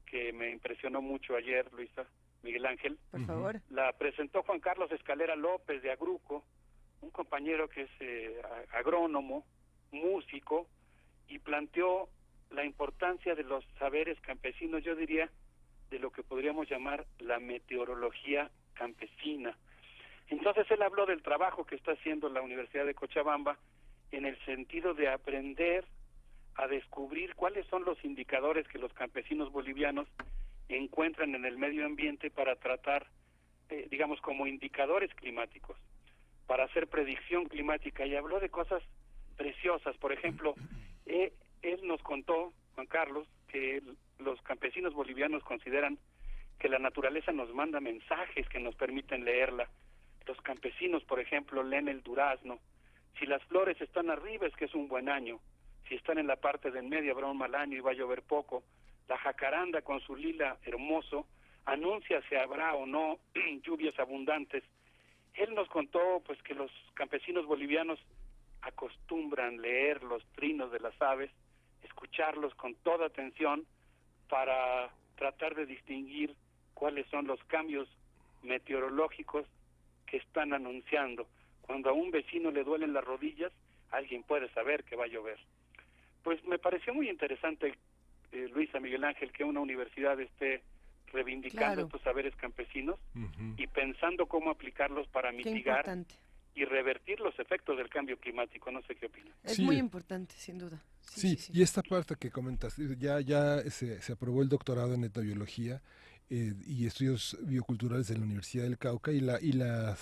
que me impresionó mucho ayer, Luisa, Miguel Ángel. Por favor. La presentó Juan Carlos Escalera López de Agruco, un compañero que es agrónomo, músico, y planteó la importancia de los saberes campesinos, yo diría, de lo que podríamos llamar la meteorología campesina. Entonces él habló del trabajo que está haciendo la Universidad de Cochabamba en el sentido de aprender a descubrir cuáles son los indicadores que los campesinos bolivianos encuentran en el medio ambiente para tratar, digamos, como indicadores climáticos, para hacer predicción climática, y habló de cosas preciosas. Por ejemplo, él nos contó, Juan Carlos, que los campesinos bolivianos consideran que la naturaleza nos manda mensajes que nos permiten leerla. Los campesinos, por ejemplo, leen el durazno. Si las flores están arriba es que es un buen año. Si están en la parte de en medio habrá un mal año y va a llover poco. La jacaranda con su lila hermoso anuncia si habrá o no lluvias abundantes. Él nos contó pues que los campesinos bolivianos acostumbran leer los trinos de las aves, escucharlos con toda atención para tratar de distinguir cuáles son los cambios meteorológicos que están anunciando. Cuando a un vecino le duelen las rodillas, alguien puede saber que va a llover. Pues me pareció muy interesante, Luisa, Miguel Ángel, que una universidad esté reivindicando estos saberes campesinos y pensando cómo aplicarlos para mitigar y revertir los efectos del cambio climático. No sé qué opinan. Es muy importante, sin duda. Sí, y esta parte que comentas, ya se aprobó el doctorado en etnobiología y estudios bioculturales en la Universidad del Cauca, y la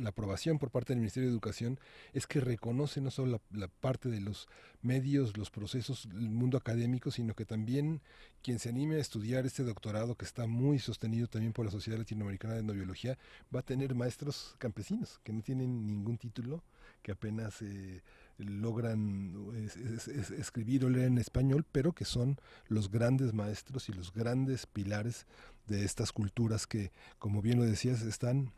aprobación por parte del Ministerio de Educación es que reconoce no solo la parte de los medios, los procesos, el mundo académico, sino que también quien se anime a estudiar este doctorado, que está muy sostenido también por la Sociedad Latinoamericana de Etnobiología, va a tener maestros campesinos que no tienen ningún título, que apenas logran escribir o leer en español, pero que son los grandes maestros y los grandes pilares de estas culturas que, como bien lo decías, están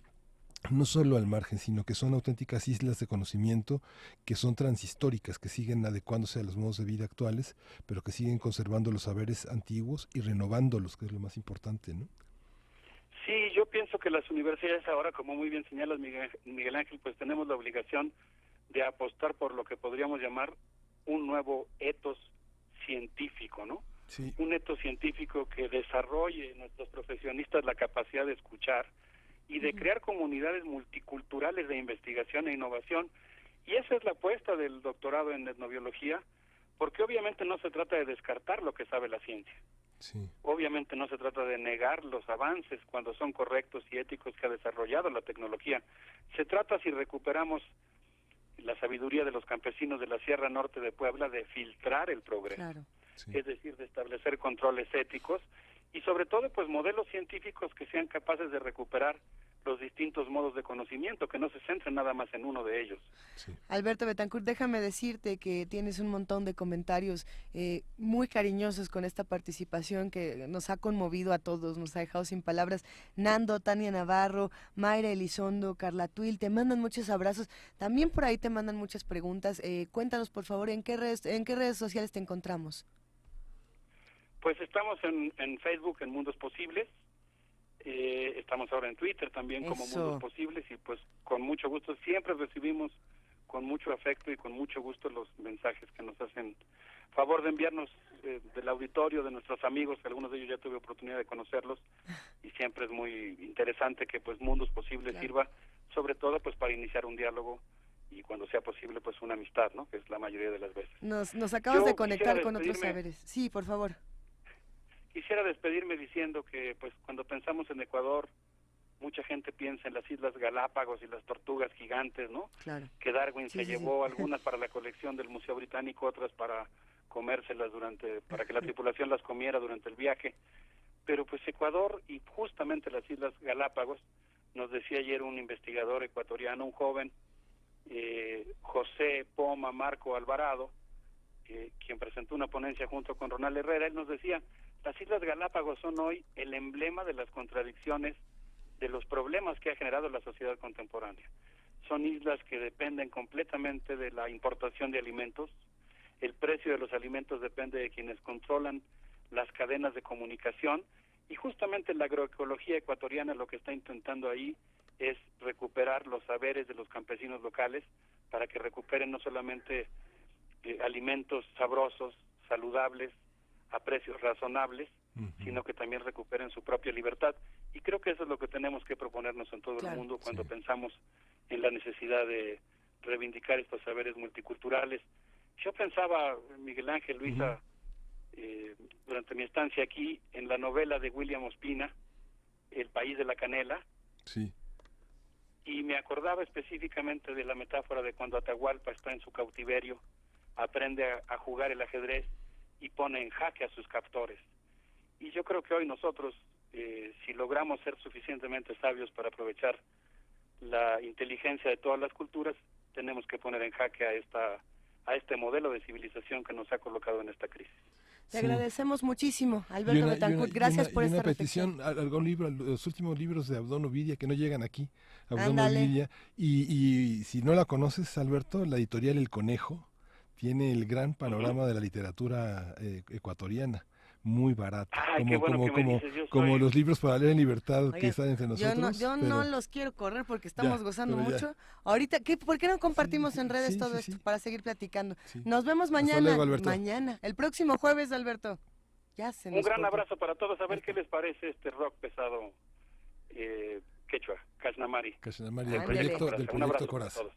no solo al margen, sino que son auténticas islas de conocimiento, que son transhistóricas, que siguen adecuándose a los modos de vida actuales, pero que siguen conservando los saberes antiguos y renovándolos, que es lo más importante, ¿no? Sí, yo pienso que las universidades ahora, como muy bien señalas, Miguel Ángel, pues tenemos la obligación de apostar por lo que podríamos llamar un nuevo etos científico, ¿no? Sí. Un etos científico que desarrolle en nuestros profesionistas la capacidad de escuchar y de crear comunidades multiculturales de investigación e innovación. Y esa es la apuesta del doctorado en etnobiología, porque obviamente no se trata de descartar lo que sabe la ciencia. Sí. Obviamente no se trata de negar los avances cuando son correctos y éticos que ha desarrollado la tecnología. Se trata, si recuperamos la sabiduría de los campesinos de la Sierra Norte de Puebla, de filtrar el progreso. Claro. Sí. Es decir, de establecer controles éticos y sobre todo pues modelos científicos que sean capaces de recuperar los distintos modos de conocimiento, que no se centren nada más en uno de ellos. Sí. Alberto Betancourt, déjame decirte que tienes un montón de comentarios muy cariñosos con esta participación que nos ha conmovido a todos, nos ha dejado sin palabras. Nando, Tania Navarro, Mayra Elizondo, Carla Tuil, te mandan muchos abrazos. También por ahí te mandan muchas preguntas. Cuéntanos, por favor, ¿en qué redes sociales te encontramos? Pues estamos en Facebook, en Mundos Posibles. Estamos ahora en Twitter también como Mundos Posibles, y pues con mucho gusto siempre recibimos con mucho afecto y con mucho gusto los mensajes que nos hacen favor de enviarnos del auditorio, de nuestros amigos, que algunos de ellos ya tuve oportunidad de conocerlos, y siempre es muy interesante que pues Mundos Posibles sirva sobre todo pues para iniciar un diálogo y cuando sea posible pues una amistad, ¿no? Que es la mayoría de las veces. Nos acabas de conectar con otros saberes. Sí, por favor. Quisiera despedirme diciendo que pues cuando pensamos en Ecuador, mucha gente piensa en las Islas Galápagos y las tortugas gigantes, ¿no? Claro. Que Darwin se llevó algunas para la colección del Museo Británico, otras para comérselas para que la tripulación las comiera durante el viaje. Pero pues Ecuador y justamente las Islas Galápagos, nos decía ayer un investigador ecuatoriano, un joven, José Poma Marco Alvarado, quien presentó una ponencia junto con Ronald Herrera. Él nos decía, las Islas Galápagos son hoy el emblema de las contradicciones, de los problemas que ha generado la sociedad contemporánea. Son islas que dependen completamente de la importación de alimentos. El precio de los alimentos depende de quienes controlan las cadenas de comunicación, y justamente la agroecología ecuatoriana lo que está intentando ahí es recuperar los saberes de los campesinos locales para que recuperen no solamente alimentos sabrosos, saludables, a precios razonables, sino que también recuperen su propia libertad. Y creo que eso es lo que tenemos que proponernos en todo Claro, el mundo cuando pensamos en la necesidad de reivindicar estos saberes multiculturales. Yo pensaba, Miguel Ángel, Luisa, durante mi estancia aquí, en la novela de William Ospina, El país de la canela, Sí. y me acordaba específicamente de la metáfora de cuando Atahualpa está en su cautiverio, aprende a jugar el ajedrez y pone en jaque a sus captores. Y yo creo que hoy nosotros, si logramos ser suficientemente sabios para aprovechar la inteligencia de todas las culturas, tenemos que poner en jaque a este modelo de civilización que nos ha colocado en esta crisis. Te agradecemos muchísimo, Alberto Betancourt. Gracias por esta reflexión. Petición, algún libro, los últimos libros de Abdón Ovidia que no llegan aquí. Abdón Ándale. Ovidia. Y si no la conoces, Alberto, la editorial El Conejo tiene el gran panorama de la literatura ecuatoriana. Muy barata, Ay, qué bueno que me dices, yo como soy- los libros para leer en libertad Oigan, que están entre nosotros. Yo no los quiero correr porque estamos Ya, gozando pero ya. mucho. Ahorita, ¿por qué no compartimos en redes todo esto para seguir platicando? Nos vemos Hasta mañana. luego, Alberto. Mañana, el próximo jueves, Alberto. Ya se Un nos gran cortó. abrazo para todos. A ver qué les parece este rock pesado quechua, Cashnamari. Cashnamari, del Un proyecto, abrazo del para proyecto Coraz. todos.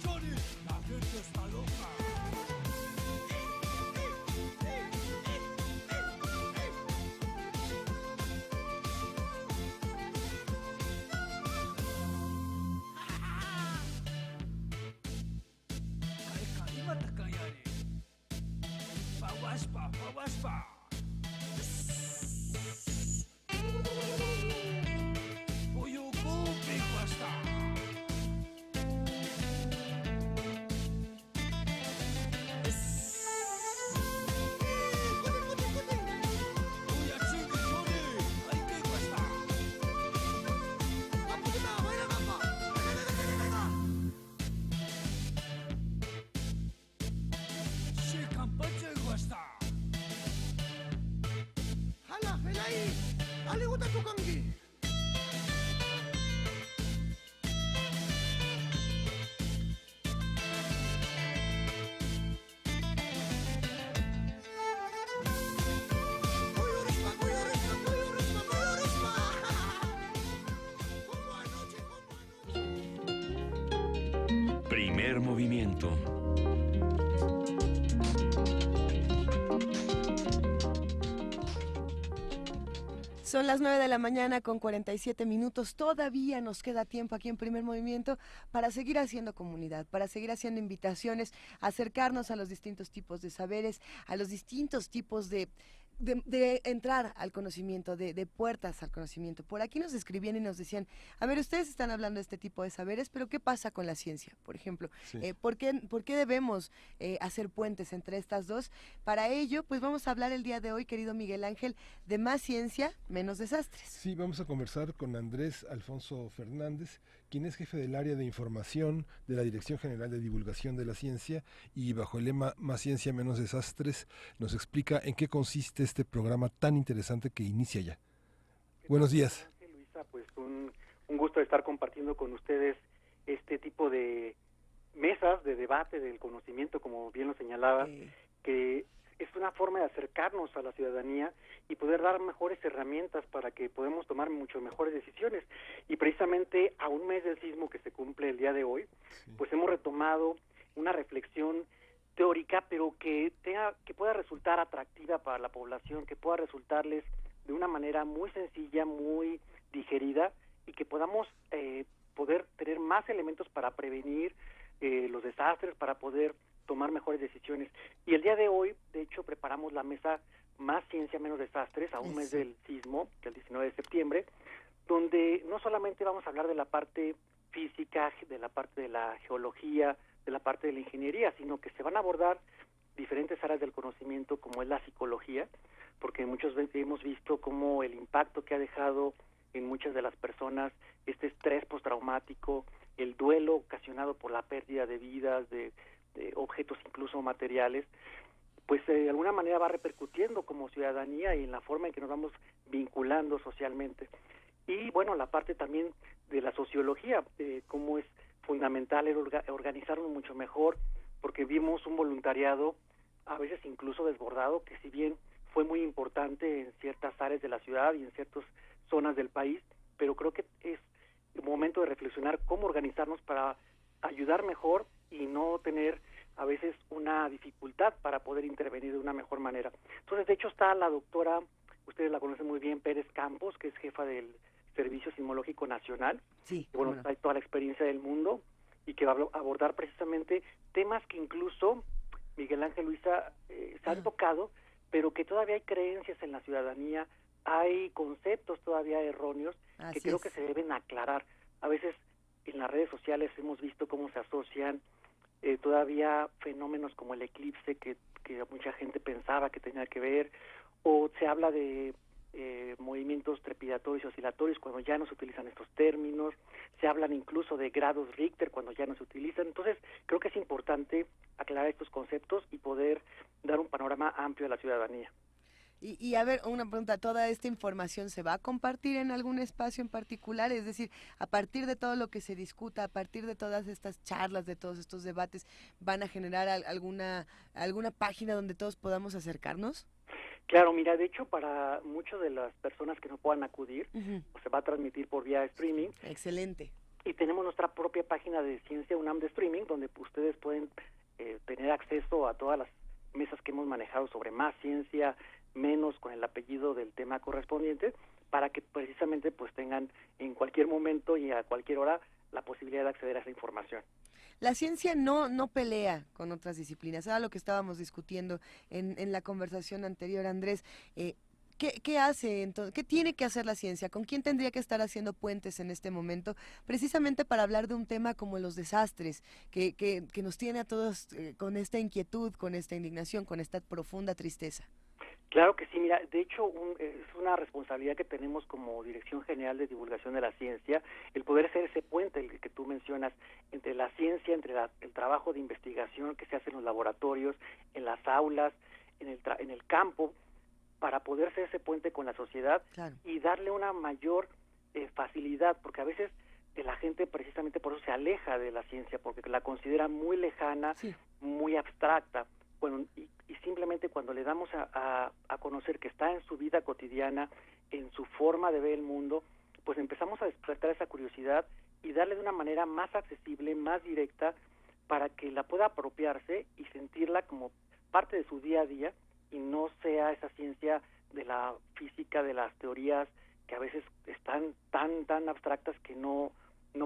Johnny, la gente está loca. Kalima takayari. Pawaspa, pawaspa. Oyoko big basta. Hala, helai. Alihuta tukangi. Primer movimiento. Son las 9 de la mañana con 47 minutos. Todavía nos queda tiempo aquí en Primer Movimiento para seguir haciendo comunidad, para seguir haciendo invitaciones, acercarnos a los distintos tipos de saberes, a los distintos tipos de entrar al conocimiento, de puertas al conocimiento. Por aquí nos escribían y nos decían, a ver, ustedes están hablando de este tipo de saberes, pero ¿qué pasa con la ciencia? Por ejemplo, Sí. ¿por qué debemos hacer puentes entre estas dos? Para ello, pues vamos a hablar el día de hoy, querido Miguel Ángel, de más ciencia, menos desastres. Sí, vamos a conversar con Andrés Alfonso Fernández, quien es jefe del área de información de la Dirección General de Divulgación de la Ciencia, y bajo el lema Más ciencia, menos desastres, nos explica en qué consiste este programa tan interesante que inicia ya. Buenos días. Luisa, pues un gusto estar compartiendo con ustedes este tipo de mesas de debate del conocimiento, como bien lo señalaba, que es una forma de acercarnos a la ciudadanía y poder dar mejores herramientas para que podamos tomar mucho mejores decisiones. Y precisamente a un mes del sismo que se cumple el día de hoy, pues hemos retomado una reflexión teórica, pero que pueda resultar atractiva para la población, que pueda resultarles de una manera muy sencilla, muy digerida, y que podamos poder tener más elementos para prevenir los desastres, para poder tomar mejores decisiones. Y el día de hoy, de hecho, preparamos la mesa Más ciencia, menos desastres, a un mes del sismo, que es el 19 de septiembre, donde no solamente vamos a hablar de la parte física, de la parte de la geología, de la parte de la ingeniería, sino que se van a abordar diferentes áreas del conocimiento, como es la psicología, porque muchos hemos visto cómo el impacto que ha dejado en muchas de las personas este estrés postraumático, el duelo ocasionado por la pérdida de vidas, de objetos incluso materiales, pues de alguna manera va repercutiendo como ciudadanía y en la forma en que nos vamos vinculando socialmente. Y bueno, la parte también de la sociología, cómo es fundamental organizarnos mucho mejor, porque vimos un voluntariado a veces incluso desbordado, que si bien fue muy importante en ciertas áreas de la ciudad y en ciertas zonas del país, pero creo que es el momento de reflexionar cómo organizarnos para ayudar mejor y no tener a veces una dificultad para poder intervenir de una mejor manera. Entonces, de hecho, está la doctora, ustedes la conocen muy bien, Pérez Campos, que es jefa del Servicio Sismológico Nacional, sí, que trae toda la experiencia del mundo y que va a abordar precisamente temas que incluso Miguel Ángel, Luisa, se han tocado, pero que todavía hay creencias en la ciudadanía, hay conceptos todavía erróneos que creo que se deben aclarar. A veces en las redes sociales hemos visto cómo se asocian todavía fenómenos como el eclipse que mucha gente pensaba que tenía que ver, o se habla de movimientos trepidatorios y oscilatorios cuando ya no se utilizan estos términos, se hablan incluso de grados Richter cuando ya no se utilizan. Entonces creo que es importante aclarar estos conceptos y poder dar un panorama amplio a la ciudadanía. Y a ver, una pregunta, ¿toda esta información se va a compartir en algún espacio en particular? Es decir, a partir de todo lo que se discuta, a partir de todas estas charlas, de todos estos debates, ¿van a generar alguna página donde todos podamos acercarnos? Claro, mira, de hecho, para muchas de las personas que no puedan acudir, pues se va a transmitir por vía streaming. Excelente. Y tenemos nuestra propia página de Ciencia UNAM de streaming, donde ustedes pueden tener acceso a todas las mesas que hemos manejado sobre más ciencia, menos, con el apellido del tema correspondiente, para que precisamente pues tengan en cualquier momento y a cualquier hora la posibilidad de acceder a esa información. La ciencia no pelea con otras disciplinas, era lo que estábamos discutiendo en la conversación anterior, Andrés. ¿Qué hace entonces? ¿Qué tiene que hacer la ciencia? ¿Con quién tendría que estar haciendo puentes en este momento? Precisamente para hablar de un tema como los desastres, que nos tiene a todos con esta inquietud, con esta indignación, con esta profunda tristeza. Claro que sí, mira, de hecho es una responsabilidad que tenemos como Dirección General de Divulgación de la Ciencia, el poder ser ese puente, el que tú mencionas, entre la ciencia, entre el trabajo de investigación que se hace en los laboratorios, en las aulas, en el campo, para poder ser ese puente con la sociedad y darle una mayor facilidad, porque a veces la gente precisamente por eso se aleja de la ciencia, porque la considera muy lejana, muy abstracta. Bueno, y simplemente cuando le damos a conocer que está en su vida cotidiana, en su forma de ver el mundo, pues empezamos a despertar esa curiosidad y darle de una manera más accesible, más directa, para que la pueda apropiarse y sentirla como parte de su día a día y no sea esa ciencia de la física, de las teorías que a veces están tan abstractas que no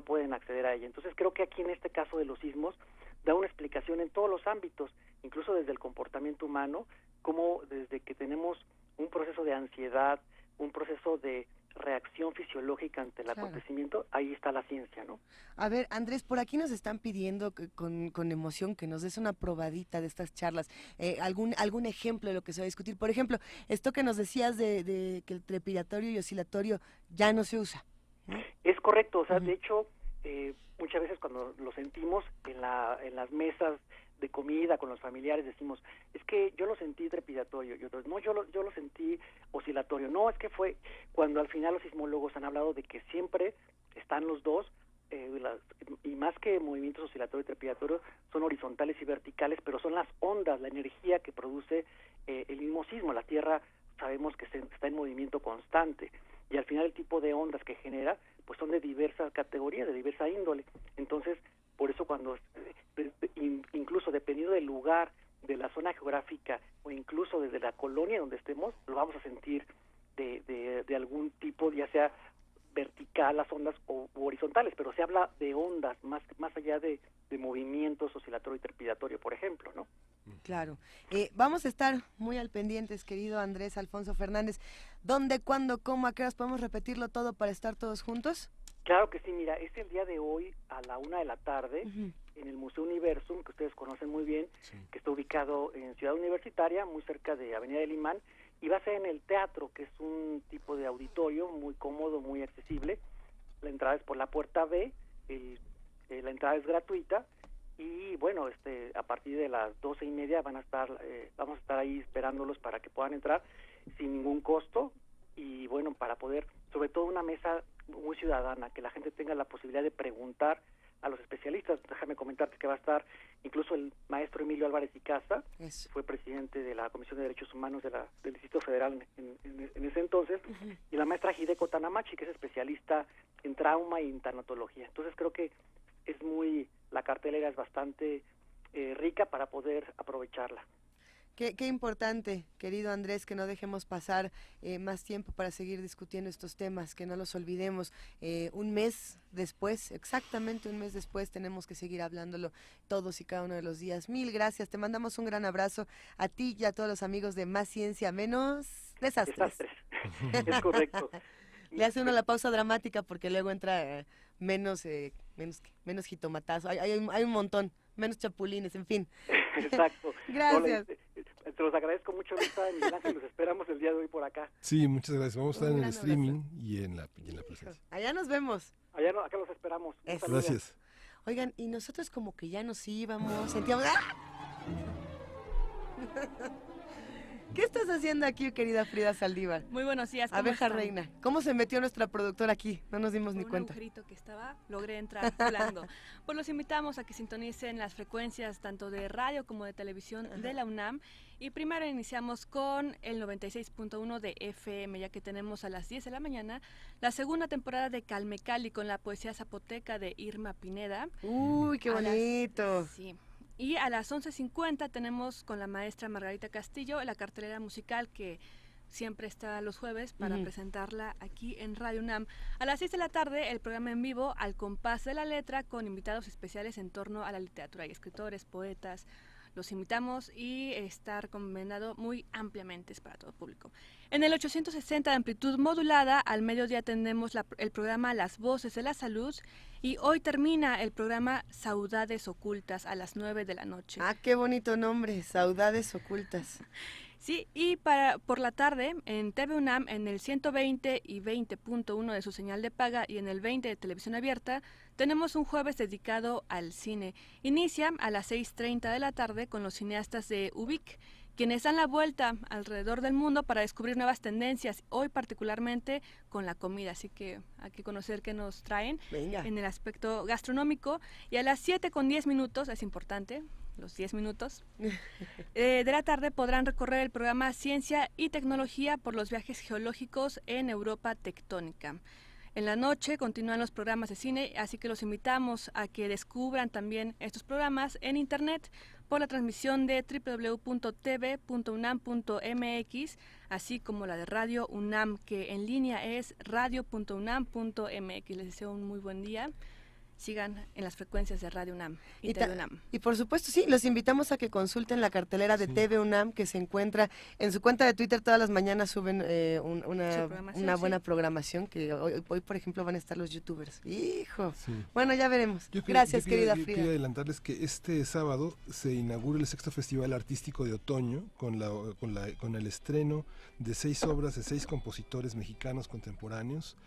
pueden acceder a ella. Entonces creo que aquí en este caso de los sismos da una explicación en todos los ámbitos, incluso desde el comportamiento humano, como desde que tenemos un proceso de ansiedad, un proceso de reacción fisiológica ante el acontecimiento, ahí está la ciencia, ¿no? A ver, Andrés, por aquí nos están pidiendo con emoción que nos des una probadita de estas charlas, algún ejemplo de lo que se va a discutir. Por ejemplo, esto que nos decías de que el trepidatorio y oscilatorio ya no se usa. Es correcto, o sea, de hecho, muchas veces cuando lo sentimos en las mesas de comida con los familiares decimos, es que yo lo sentí trepidatorio, y otros, no, yo lo sentí oscilatorio. No, es que fue cuando al final los sismólogos han hablado de que siempre están los dos, y más que movimientos oscilatorio y trepidatorio, son horizontales y verticales, pero son las ondas, la energía que produce el mismo sismo. La Tierra sabemos que está en movimiento constante, y al final el tipo de ondas que genera pues son de diversas categorías, de diversa índole. Entonces, por eso cuando, incluso dependiendo del lugar, de la zona geográfica, o incluso desde la colonia donde estemos, lo vamos a sentir de algún tipo, ya sea vertical las ondas o horizontales, pero se habla de ondas más allá de movimientos oscilatorio y trepidatorio, por ejemplo, ¿no? Claro. Vamos a estar muy al pendientes, querido Andrés Alfonso Fernández. ¿Dónde, cuándo, cómo, a qué horas podemos repetirlo todo para estar todos juntos? Claro que sí, mira, es el día de hoy a la 1:00 p.m, en el Museo Universum, que ustedes conocen muy bien, que está ubicado en Ciudad Universitaria, muy cerca de Avenida del Imán, y va a ser en el teatro, que es un tipo de auditorio muy cómodo, muy accesible. La entrada es por la puerta B, la entrada es gratuita, y bueno, a partir de las 12:30 vamos a estar ahí esperándolos para que puedan entrar sin ningún costo, y bueno, para poder, sobre todo una mesa muy ciudadana, que la gente tenga la posibilidad de preguntar a los especialistas. Déjame comentarte que va a estar incluso el maestro Emilio Álvarez y Casa, fue presidente de la Comisión de Derechos Humanos del Distrito Federal en ese entonces, y la maestra Hideko Tanamachi, que es especialista en trauma y en tanatología. Entonces creo que la cartelera es bastante rica para poder aprovecharla. Qué importante, querido Andrés, que no dejemos pasar más tiempo para seguir discutiendo estos temas, que no los olvidemos. Un mes después, exactamente un mes después, tenemos que seguir hablándolo todos y cada uno de los días. Mil gracias, te mandamos un gran abrazo a ti y a todos los amigos de Más Ciencia, Menos Desastres. Es correcto. Le hace uno la pausa dramática porque luego entra menos jitomatazo, hay un montón, menos chapulines, en fin. Exacto. Gracias. Te los agradezco mucho, Luisa y Miguel Ángel, los esperamos el día de hoy por acá. Sí, muchas gracias. Vamos a estar en el streaming y en la presencia. Allá nos vemos. Acá los esperamos. Gracias. Oigan, y nosotros como que ya nos íbamos, sentíamos... ¡Ah! ¿Qué estás haciendo aquí, querida Frida Saldívar? Muy buenos días. Abeja reina. ¿Cómo se metió nuestra productora aquí? No nos dimos ni cuenta. Un agujerito que estaba, logré entrar volando. Pues los invitamos a que sintonicen las frecuencias tanto de radio como de televisión de la UNAM. Y primero iniciamos con el 96.1 de FM, ya que tenemos a las 10 de la mañana la segunda temporada de Calme Cali con la poesía zapoteca de Irma Pineda. ¡Uy, qué bonito! Sí. Y a las 11:50 tenemos con la maestra Margarita Castillo la cartelera musical que siempre está los jueves para presentarla aquí en Radio UNAM. A las 6 de la tarde el programa en vivo Al Compás de la Letra con invitados especiales en torno a la literatura y escritores, poetas. Los invitamos y está recomendado muy ampliamente, es para todo público. En el 860 de amplitud modulada, al mediodía tenemos el programa Las Voces de la Salud y hoy termina el programa Saudades Ocultas a las 9 de la noche. Ah, qué bonito nombre, Saudades Ocultas. Sí, y por la tarde en TV UNAM, en el 120 y 20.1 de su señal de paga y en el 20 de televisión abierta, tenemos un jueves dedicado al cine. Inicia a las 6:30 de la tarde con los cineastas de UBIC, quienes dan la vuelta alrededor del mundo para descubrir nuevas tendencias, hoy particularmente con la comida, así que hay que conocer qué nos traen en el aspecto gastronómico. Y a las 7:10, es importante, los 10 minutos, de la tarde podrán recorrer el programa Ciencia y Tecnología por los viajes geológicos en Europa Tectónica. En la noche continúan los programas de cine, así que los invitamos a que descubran también estos programas en internet por la transmisión de www.tv.unam.mx, así como la de Radio UNAM, que en línea es radio.unam.mx. Les deseo un muy buen día. Sigan en las frecuencias de Radio UNAM y TV UNAM. Y por supuesto, sí, los invitamos a que consulten la cartelera de TV UNAM, que se encuentra en su cuenta de Twitter. Todas las mañanas suben una buena programación, que hoy, por ejemplo, van a estar los youtubers. ¡Hijo! Sí. Bueno, ya veremos. Gracias, querida Frida. Yo quería adelantarles que este sábado se inaugura el 6º Festival Artístico de Otoño con el estreno de 6 obras de 6 compositores mexicanos contemporáneos.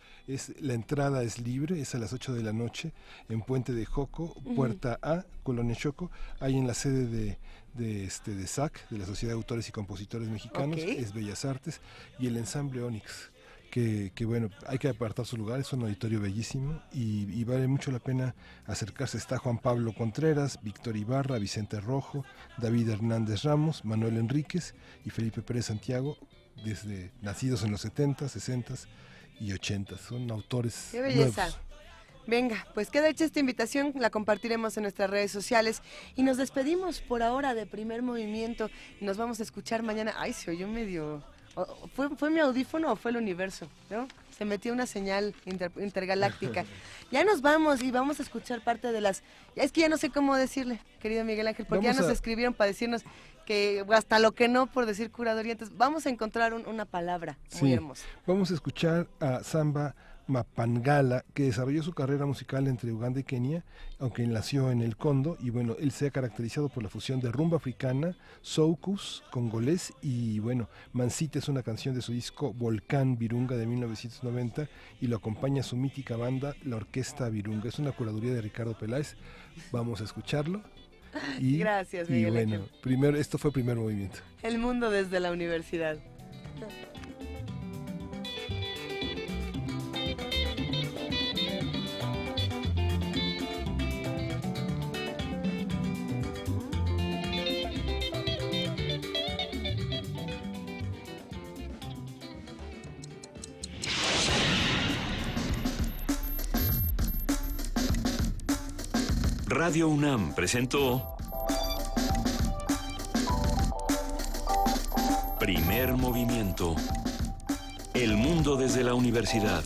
La entrada es libre, es a las 8 de la noche. En Puente de Joco, Puerta A, Colonia Choco, ahí en la sede de SAC, de la Sociedad de Autores y Compositores Mexicanos, es Bellas Artes, y el ensamble Onix, que bueno, hay que apartar su lugar, es un auditorio bellísimo y vale mucho la pena acercarse. Está Juan Pablo Contreras, Víctor Ibarra, Vicente Rojo, David Hernández Ramos, Manuel Enríquez y Felipe Pérez Santiago, nacidos en los 70, 60 y 80, son autores ¡qué belleza! Nuevos. Venga, pues queda hecha esta invitación, la compartiremos en nuestras redes sociales y nos despedimos por ahora de Primer Movimiento. Nos vamos a escuchar mañana. Ay, se oyó medio... ¿Fue mi audífono o fue el universo? ¿No? Se metió una señal intergaláctica. Ya nos vamos y vamos a escuchar parte de las... Es que ya no sé cómo decirle, querido Miguel Ángel, porque ya nos escribieron para decirnos que hasta lo que no por decir curaduría. Entonces vamos a encontrar una palabra muy hermosa. Vamos a escuchar a Samba Mapangala, que desarrolló su carrera musical entre Uganda y Kenia, aunque nació en el Congo, y bueno, él se ha caracterizado por la fusión de rumba africana, soukous, congolés, y bueno, Mansita es una canción de su disco Volcán Virunga de 1990, y lo acompaña su mítica banda, la Orquesta Virunga. Es una curaduría de Ricardo Peláez. Vamos a escucharlo. Gracias, Miguel. Y bueno, esto fue Primer Movimiento. El mundo desde la universidad. Radio UNAM presentó Primer Movimiento. El mundo desde la universidad.